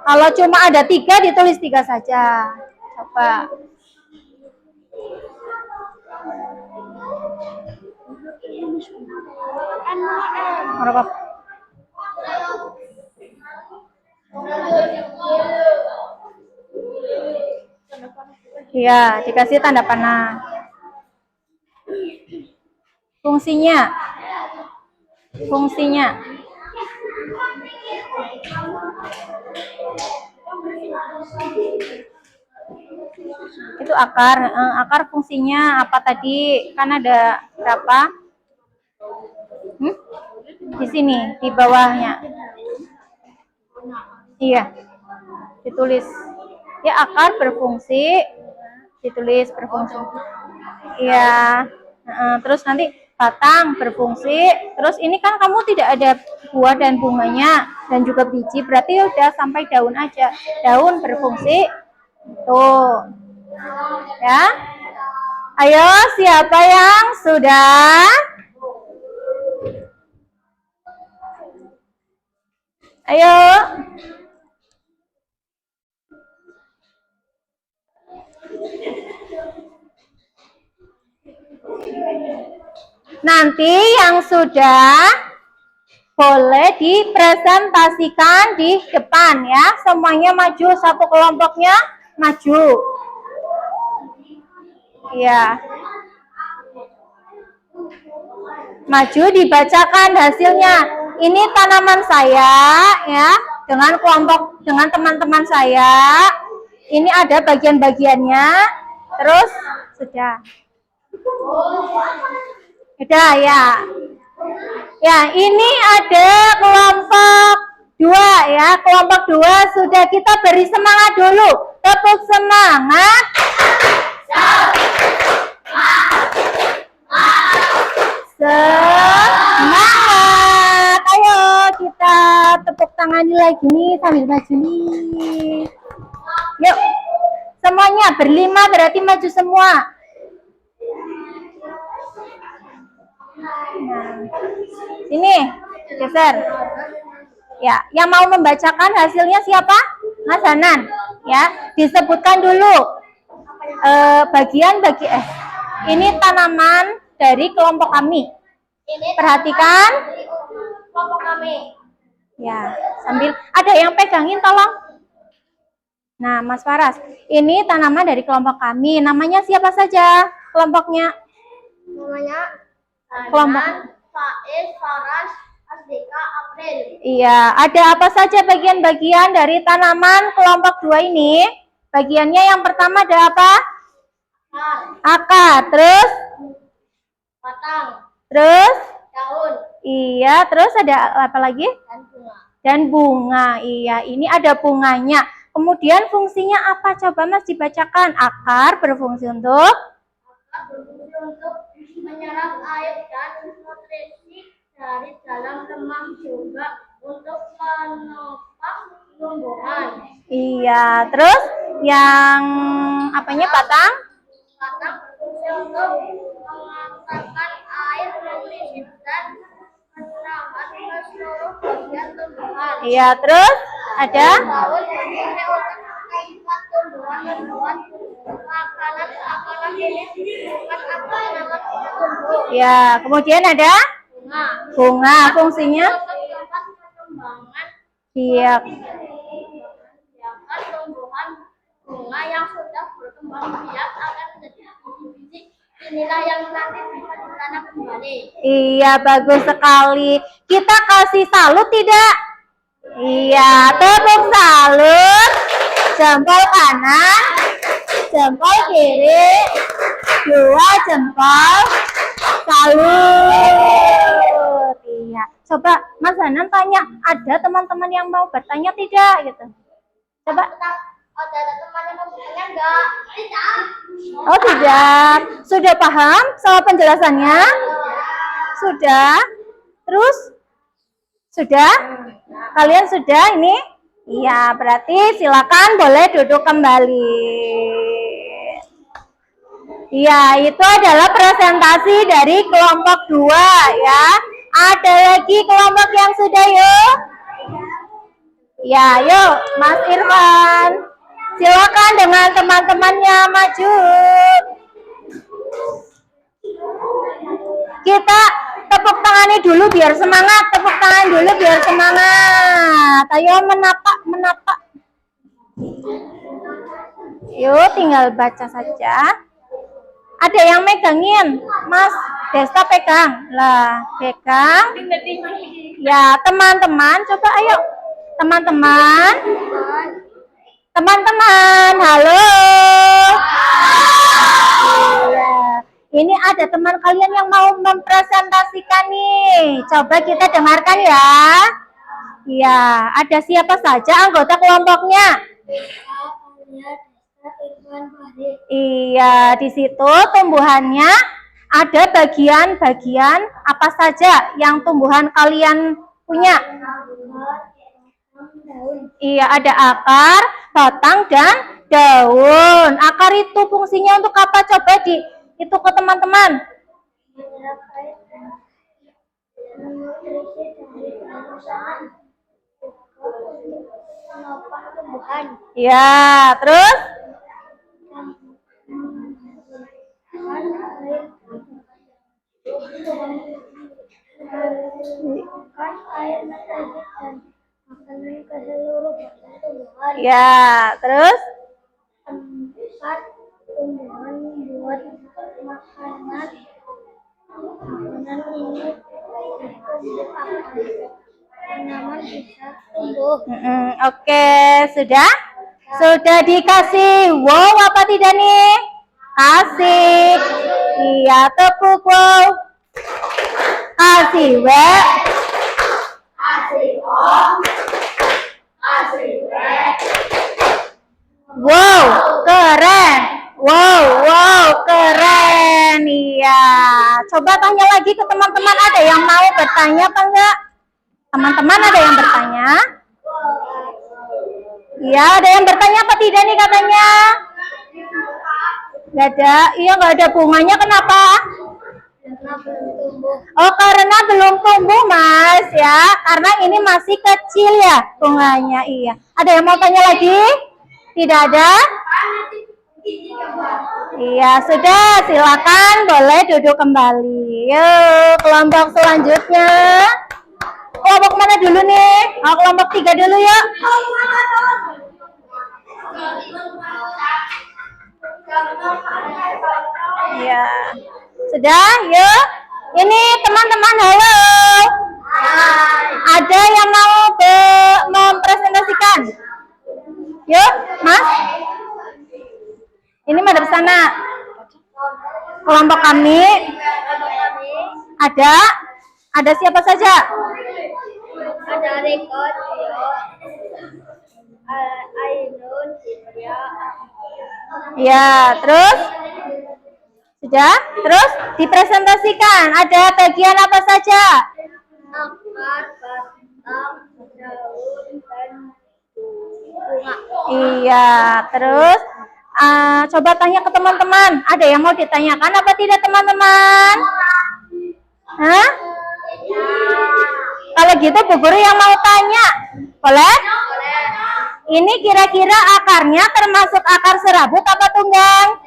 Kalau cuma ada 3 ditulis 3 saja. Coba. Berapa? Iya, dikasih tanda panah. Fungsinya itu akar fungsinya apa tadi? Kan ada berapa? Di sini, di bawahnya. Iya, ditulis. Ya, akar berfungsi, ditulis berfungsi. Iya. Terus nanti batang berfungsi. Terus ini kan kamu tidak ada buah dan bunganya dan juga biji, berarti udah sampai daun aja. Daun berfungsi. Tuh. Ya. Ayo, siapa yang sudah? Ayo. Nanti yang sudah boleh dipresentasikan di depan ya. Semuanya maju, satu kelompoknya maju. Ya. Maju dibacakan hasilnya. Ini tanaman saya ya, dengan teman-teman saya. Ini ada bagian-bagiannya. Terus sudah. Sudah ya. Ya, ini ada kelompok 2 ya. Kelompok 2 sudah, kita beri semangat dulu. Tepuk semangat. Semangat. Ayo kita tepuk tangan lagi nih sambil maju nih. Yuk. Semuanya berlima berarti maju semua. Nah, ini geser. Ya, yang mau membacakan hasilnya siapa? Mas Hanan. Ya, disebutkan dulu ini tanaman dari kelompok kami. Perhatikan. Kelompok kami. Ya, sambil ada yang pegangin tolong. Nah, Mas Faras, ini tanaman dari kelompok kami. Namanya siapa saja kelompoknya? Namanya Kelompok. Faiz, Faras, Asdika, April. Iya, ada apa saja bagian-bagian dari tanaman kelompok 2 ini? Bagiannya yang pertama ada apa? Akar, terus? Batang, Terus? daun, Iya, terus ada apa lagi? dan bunga. Dan bunga, iya, ini ada bunganya. Kemudian fungsinya apa? Coba Mas dibacakan. Akar berfungsi untuk? Akar berfungsi untuk menyerap air dan nutrisi dari dalam lemah, juga untuk menopang tumbuhan. Iya, terus yang apanya batang? Batang berfungsi untuk mengantarkan air, nutrisi, dan pencerahan ke seluruh bagian tumbuhan. Iya, terus ada? Daun berfungsi untuk membuat tumbuhan membuat makanan seakan ini bukan akan tumbuh. Ya, kemudian ada? Bunga. Bunga, fungsinya? Untuk tempat perkembangan Iya. biarkan tumbuhan bunga yang sudah berkembang biak akan menjadi biji-biji. Inilah yang nanti bisa ditanam kembali. Iya, bagus sekali. Kita kasih salut tidak? Iya, tepuk salut. Jempol kanan, jempol kiri, 2 jempol salut. Iya, coba Mas Hanan tanya, ada teman-teman yang mau bertanya tidak gitu? Coba. Ada teman yang mau bertanya enggak? Tidak. Oh tidak, sudah paham soal penjelasannya? Sudah? Terus? Sudah? Kalian sudah ini? Iya, berarti silakan boleh duduk kembali. Iya, itu adalah presentasi dari kelompok 2 ya. Ada lagi kelompok yang sudah yuk? Ya, yuk Mas Irfan. Silakan dengan teman-temannya maju. Kita tepuk tangannya dulu biar semangat. Tepuk tangan dulu biar semangat. Ayo menapak. Yuk, tinggal baca saja. Ada yang megangin, Mas Desta pegang. Lah, pegang. Ya, teman-teman, coba ayo. Teman-teman, halo. Ya. Ini ada teman kalian yang mau mempresentasikan nih. Coba kita dengarkan ya. Ya, ada siapa saja anggota kelompoknya? Iya, di situ tumbuhannya ada bagian-bagian apa saja yang tumbuhan kalian punya? Iya, ada akar, batang, dan daun. Akar itu fungsinya untuk apa? Coba itu ke teman-teman. Ya, terus? Ya, terus? Tempat tumbuhan buat makanan ini tanaman bisa tumbuh. Oke, sudah? Sudah dikasih wow apa tidak nih? Kasih. Iya, tepuk wow. Kasih W. Wow, keren. Wow, keren. Iya. Coba tanya lagi ke teman-teman, ada yang mau bertanya apa enggak? Teman-teman ada yang bertanya? Iya, ada yang bertanya apa tidak nih katanya? Enggak ada. Iya, enggak ada bunganya, kenapa? Oh, karena belum tumbuh, Mas, ya. Karena ini masih kecil ya bunganya, iya. Ada yang mau tanya lagi? Tidak ada? Iya, sudah. Silakan boleh duduk kembali. Yuk, kelompok selanjutnya. Kelompok mana dulu nih? Oh, kelompok 3 dulu yuk. Ya. Sudah, yuk. Ini teman-teman, halo. Ada yang mau mempresentasikan? Yuk, Mas. Ini madep sana. Kelompok kami ada siapa saja? Ada Riko, Ainun, Citra, Ya, terus sudah? Terus dipresentasikan. Ada bagian apa saja? akar, batang, daun, dan bunga. Iya, terus coba tanya ke teman-teman. Ada yang mau ditanyakan apa tidak teman-teman? Hah? Kalau gitu Bu Guru yang mau tanya. Boleh? Ini kira-kira akarnya termasuk akar serabut apa tunggang?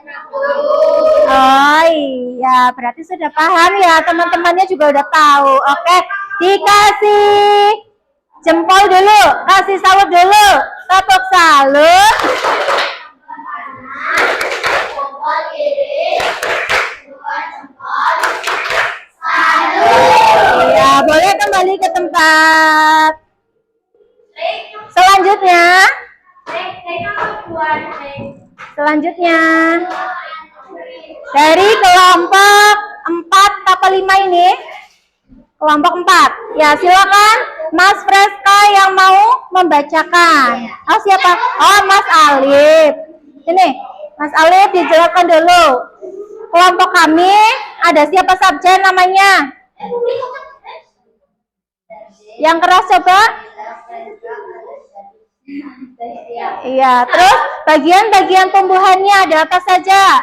Oh iya, berarti sudah paham ya, teman-temannya juga udah tahu. Oke, dikasih jempol dulu, kasih salut dulu, tepuk salut. Iya, boleh kembali ke tempat. Selanjutnya dari kelompok 4 apa 5 ini? Kelompok 4. Ya, silakan Mas Freska yang mau membacakan. Oh, siapa? Oh, Mas Alif. Ini, Mas Alif dijelaskan dulu. Kelompok kami ada siapa saja namanya? Yang keras coba? Iya, terus bagian-bagian tumbuhannya ada apa saja?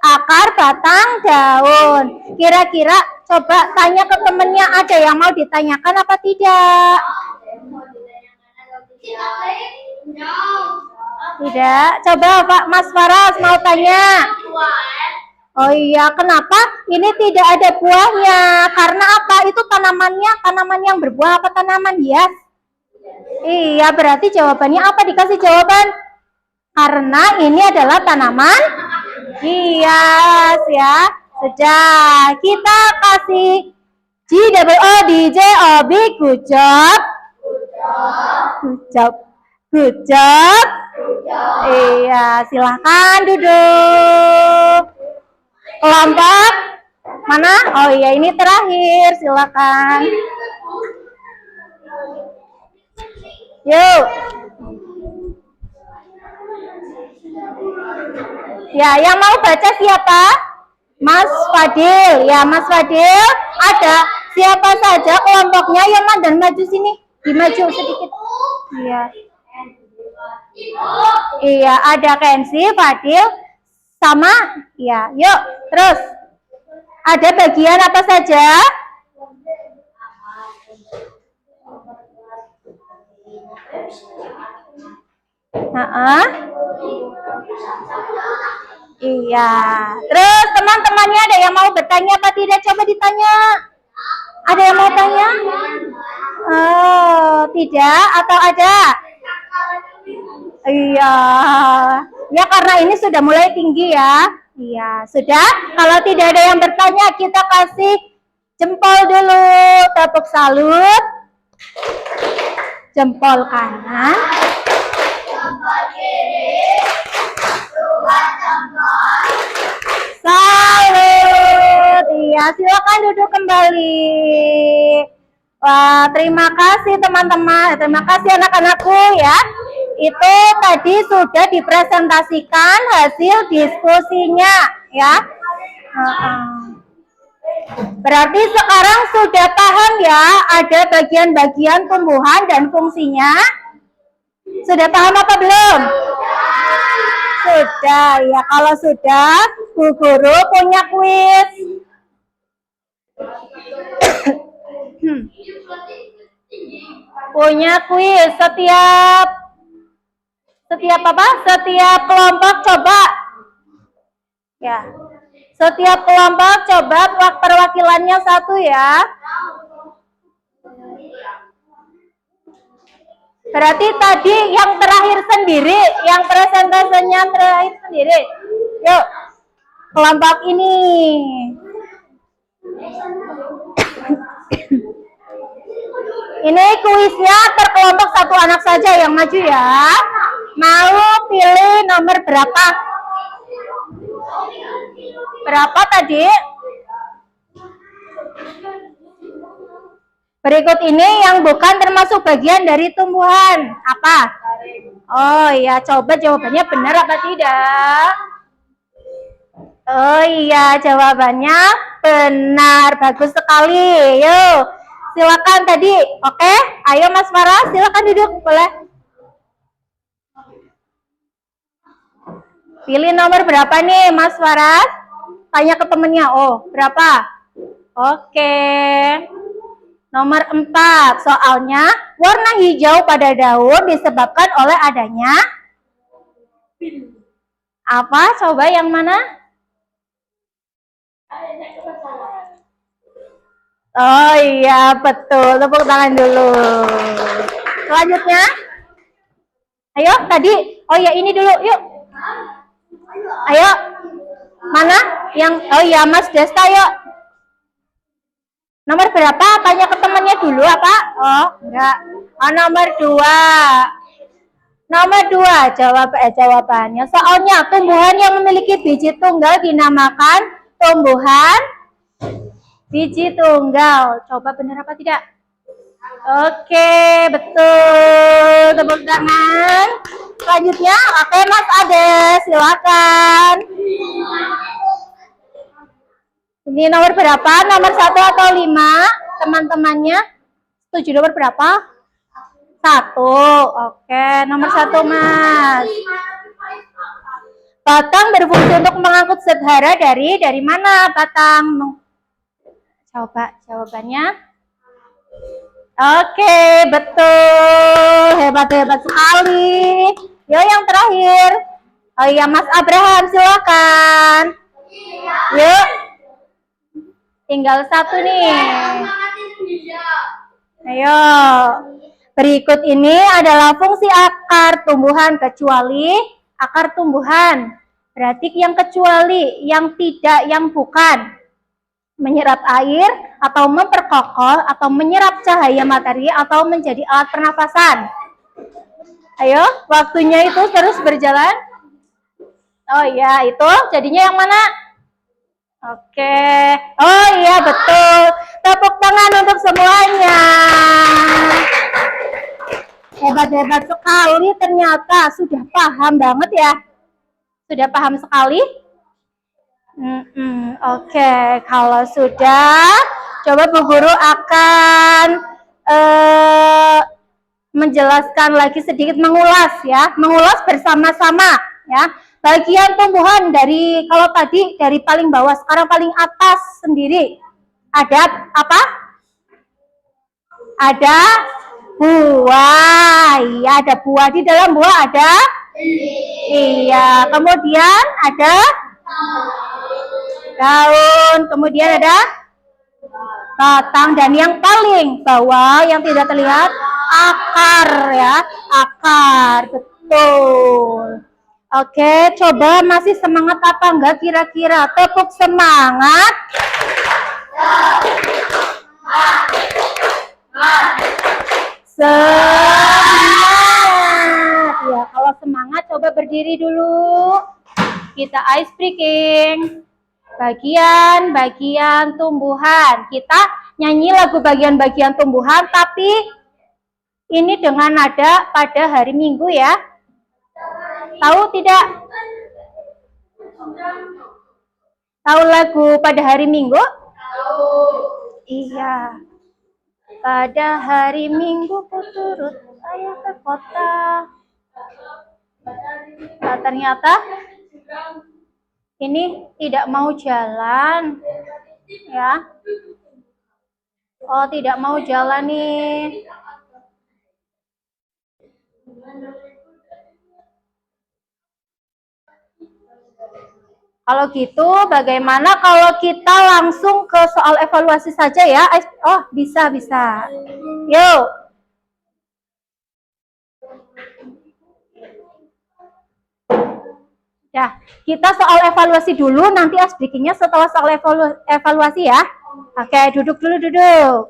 Akar, batang, daun. Kira-kira coba tanya ke temennya, ada yang mau ditanyakan apa tidak? Tidak. Coba Pak Mas Faras mau tanya. Oh iya, kenapa ini tidak ada buahnya? Karena apa? Itu tanaman yang berbuah apa tanaman hias? Iya, berarti jawabannya apa? Dikasih jawaban. Karena ini adalah tanaman hias ya. Sudah, kita kasih GOODJOB, good job. Good job. Iya, silahkan duduk. Kelompok mana? Oh iya, ini terakhir, silakan. Yuk. Ya, yang mau baca siapa? Mas Fadil. Ya, Mas Fadil. Ada siapa saja kelompoknya yang dan maju sini. Dimaju sedikit. Iya. Iya, ada Kenzi, Fadil, sama. Ya, yuk. Terus. Ada bagian apa saja? Iya. Terus teman-temannya ada yang mau bertanya apa tidak? Coba ditanya. Ada yang mau tanya? Oh, tidak atau ada? Iya. Ya karena ini sudah mulai tinggi ya. Iya, sudah. Kalau tidak ada yang bertanya, kita kasih jempol dulu. Tepuk salut. Jempol kanan. Jempol kiri. Salut. Iya, silakan duduk kembali. Wah, terima kasih teman-teman. Terima kasih anak-anakku ya. Itu tadi sudah dipresentasikan hasil diskusinya ya. Berarti sekarang sudah paham ya, ada bagian-bagian tumbuhan dan fungsinya. Sudah paham apa belum? Sudah ya. Kalau sudah, Bu Guru punya kuis. Punya kuis setiap apa? Setiap kelompok coba. Ya. Setiap kelompok coba perwakilannya satu ya. Berarti tadi yang terakhir sendiri, yang presentasenya terakhir sendiri. Yuk, kelompok ini. Ini kuisnya terkelompok satu anak saja yang maju ya. Mau pilih nomor berapa? Berapa tadi? Berikut ini yang bukan termasuk bagian dari tumbuhan. Apa? Oh iya, coba jawabannya benar apa tidak? Oh iya, jawabannya benar. Bagus sekali. Yuk, silakan tadi. Oke, ayo Mas Farah, silakan duduk. Boleh. Pilih nomor berapa nih Mas Farah? Tanya ke temennya. Oh, berapa? Oke. Nomor 4, soalnya warna hijau pada daun disebabkan oleh adanya apa? Coba yang mana? Oh iya, betul. Tepuk tangan dulu. Selanjutnya. Ayo, tadi. Oh ya, ini dulu. Yuk. Ayo. Mana? Yang oh iya, Mas Desta, yuk. Nomor berapa? Tanya ke temannya dulu apa? Oh, enggak. Oh, nomor 2. Nomor 2, jawabannya. Soalnya tumbuhan yang memiliki biji tunggal dinamakan tumbuhan biji tunggal. Coba benar apa tidak? Oke, betul. Tepuk tangan. Selanjutnya, oke Mas Ade, silakan. Ini nomor berapa? Nomor 1 atau 5? Teman-temannya setuju nomor berapa? 1. Oke, nomor 1 Mas. Batang berfungsi untuk mengangkut zat hara dari mana batang? Coba jawabannya. Oke, betul. Hebat-hebat sekali. Yo, yang terakhir. Oh iya, Mas Abraham, silakan. Yuk. Tinggal 1 nih. Ayo. Berikut ini adalah fungsi akar tumbuhan, kecuali akar tumbuhan. Berarti yang kecuali, yang tidak, yang bukan. Menyerap air, atau memperkokoh, atau menyerap cahaya matahari, atau menjadi alat pernafasan. Ayo, waktunya itu terus berjalan. Oh iya, itu jadinya yang mana? Oke. Oh iya, betul. Tepuk tangan untuk semuanya. Hebat-hebat sekali, ternyata sudah paham banget ya. Sudah paham sekali? Oke, kalau sudah, coba Bu Guru akan menjelaskan lagi sedikit, mengulas ya, mengulas bersama-sama ya. Bagian tumbuhan dari, kalau tadi dari paling bawah, sekarang paling atas sendiri. Ada apa? Ada buah. Iya, ada buah. Di dalam buah ada? Iya. Kemudian ada daun. Kemudian ada batang. Dan yang paling bawah yang tidak terlihat, akar ya. Akar. Betul. Oke, coba masih semangat apa enggak kira-kira? Tepuk semangat. Semangat. Ya, kalau semangat coba berdiri dulu. Kita ice breaking. Bagian-bagian tumbuhan. Kita nyanyi lagu bagian-bagian tumbuhan, tapi ini dengan nada pada hari Minggu ya. Tahu tidak? Tahu lagu pada hari Minggu? Tahu. Iya. Pada hari Minggu ku turut ayah ke kota. Nah, ternyata ini tidak mau jalan. Ya. Oh, tidak mau jalan nih. Kalau gitu, bagaimana kalau kita langsung ke soal evaluasi saja ya? Oh, bisa. Yuk. Ya, kita soal evaluasi dulu, nanti ice breakingnya setelah soal evaluasi ya. Oke, duduk dulu, duduk.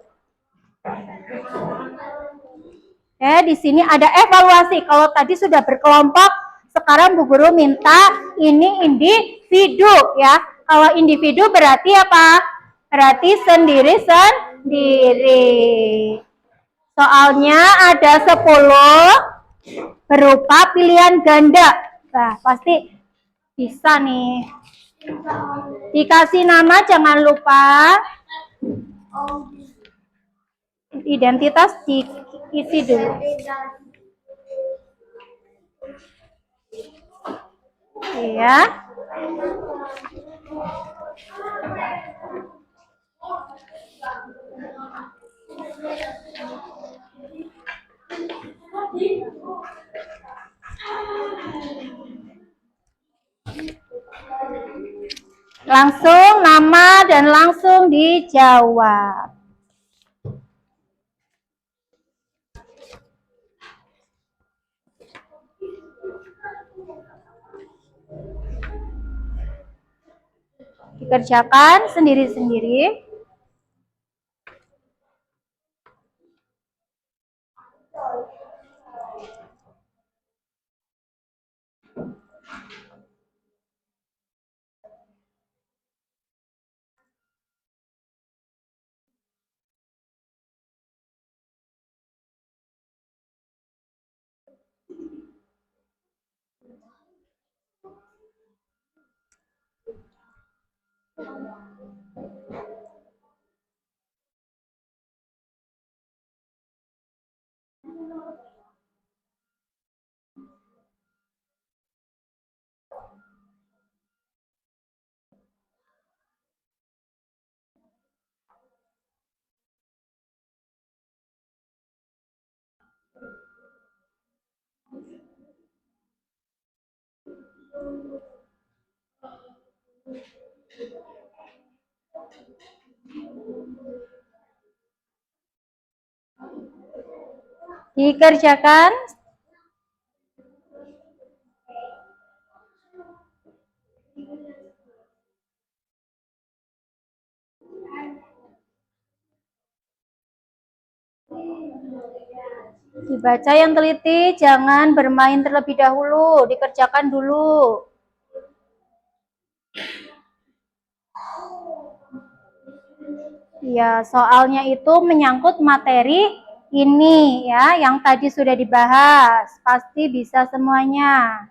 Oke, di sini ada evaluasi. Kalau tadi sudah berkelompok, sekarang Bu Guru minta ini individu ya. Kalau individu berarti apa? Berarti sendiri-sendiri. Soalnya ada 10 berupa pilihan ganda. Nah, pasti bisa nih. Dikasih nama jangan lupa. Identitas diisi dulu. Iya. Langsung nama dan langsung dijawab. Dikerjakan sendiri-sendiri. Dikerjakan. Dibaca yang teliti, jangan bermain terlebih dahulu, dikerjakan dulu. Ya, soalnya itu menyangkut materi ini ya, yang tadi sudah dibahas. Pasti bisa semuanya.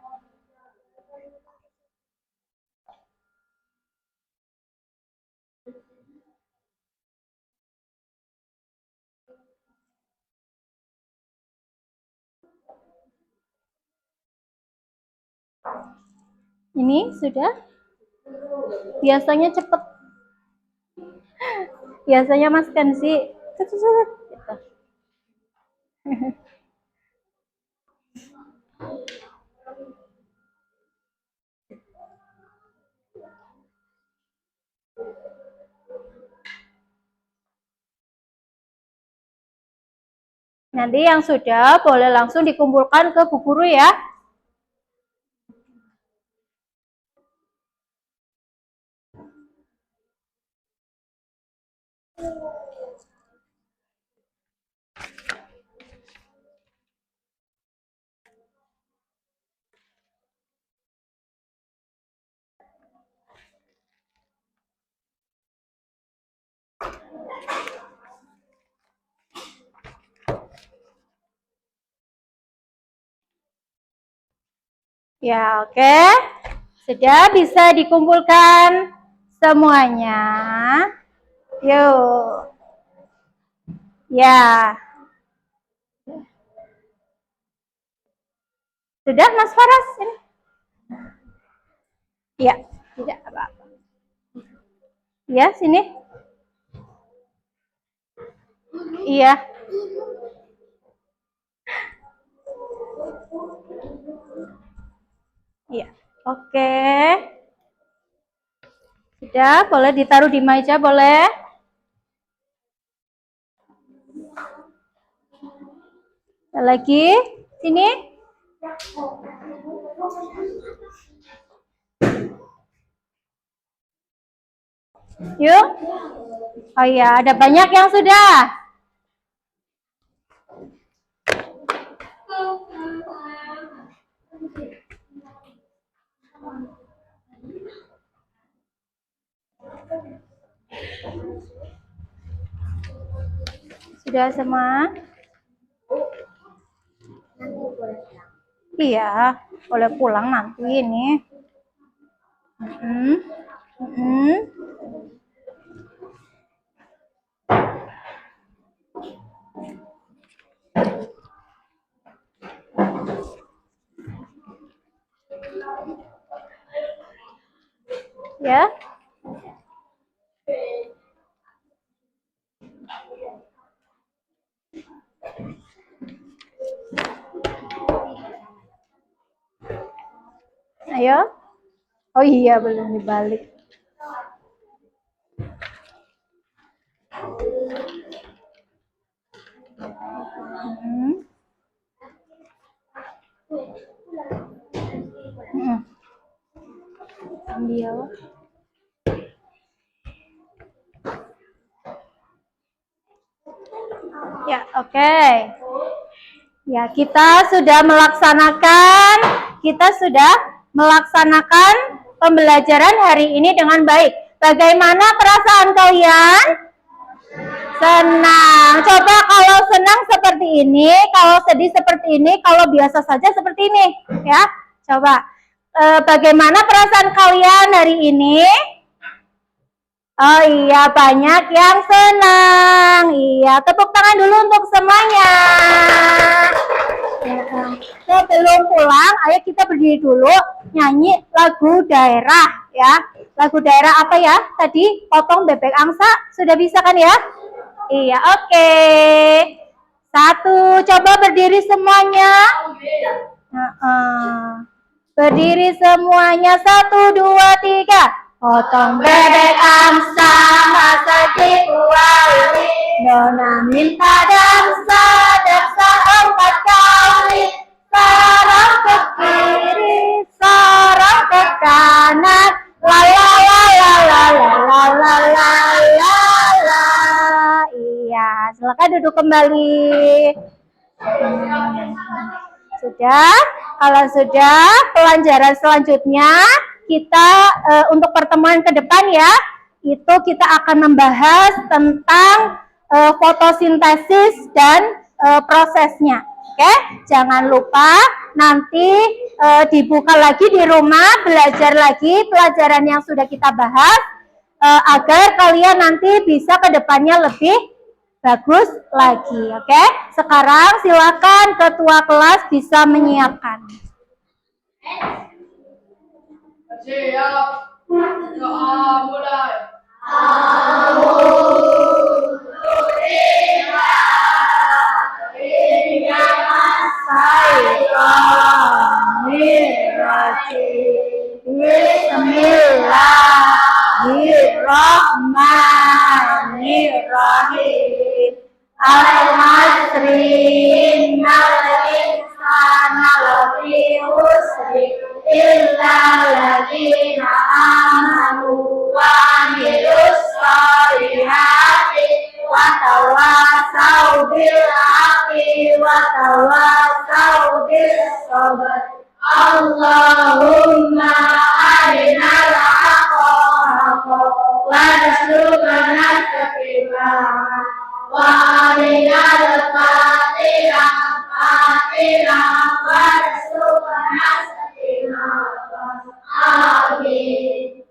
Ini sudah? Biasanya cepet. Biasanya Mas Kenzi gitu. Nanti yang sudah boleh langsung dikumpulkan ke Bu Guru ya. Ya, oke. Sudah bisa dikumpulkan semuanya. Yuk. Ya. Sudah Mas Faras ini? Ya, tidak apa-apa. Ya, sini. Iya. Iya. Oke. Sudah, boleh ditaruh di meja, boleh? Lagi, sini. Yuk. Oh iya, ada banyak yang sudah. Sudah semua? Iya, boleh pulang nanti ini. Ya. Ayo. Oh iya, belum dibalik. Ambil. Ya, oke. Ya, kita sudah melaksanakan pembelajaran hari ini dengan baik. Bagaimana perasaan kalian? Senang. Coba kalau senang seperti ini, kalau sedih seperti ini, kalau biasa saja seperti ini, ya. Coba. Bagaimana perasaan kalian hari ini? Oh iya, banyak yang senang. Iya, tepuk tangan dulu untuk semuanya. Sebelum pulang, ayo kita berdiri dulu nyanyi lagu daerah, ya. Lagu daerah apa ya? Tadi potong bebek angsa, sudah bisa kan ya? Iya, oke. Satu, coba berdiri semuanya. Berdiri semuanya, 1, 2, 3. Potong bebek angsa, masak dikuali. Nona minta dansa 4 kali. Sarang ke kiri, sarang ke kanan. La la la la la la la la la la. Iya, silakan duduk kembali. Sudah? Kalau sudah, pelajaran selanjutnya kita untuk pertemuan ke depan ya, itu kita akan membahas tentang fotosintesis dan prosesnya. Oke, jangan lupa nanti dibuka lagi di rumah, belajar lagi pelajaran yang sudah kita bahas agar kalian nanti bisa ke depannya lebih bagus lagi. Oke, sekarang silakan ketua kelas bisa menyiapkan. Siap. Doa mulai. Bismillahirrahmanirrahim. Al-Asri innal insana lafi khusr illa alladziina aamanu wa 'amilus shalihati wa tawassaw bil haqqi wa tawassaw bis sabr. Allahumma arinal haqqa haqqan warzuqna ittiba'ah wa arinal batila batilan warzuqna ijtinabah. Amin.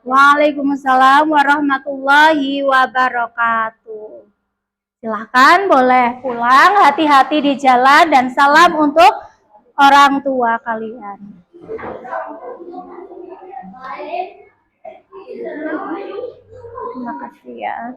Assalamualaikum warahmatullahi wabarakatuh. Waalaikumsalam warahmatullahi wabarakatuh. Silahkan boleh pulang, hati-hati di jalan dan salam untuk orang tua kalian. Terima kasih ya.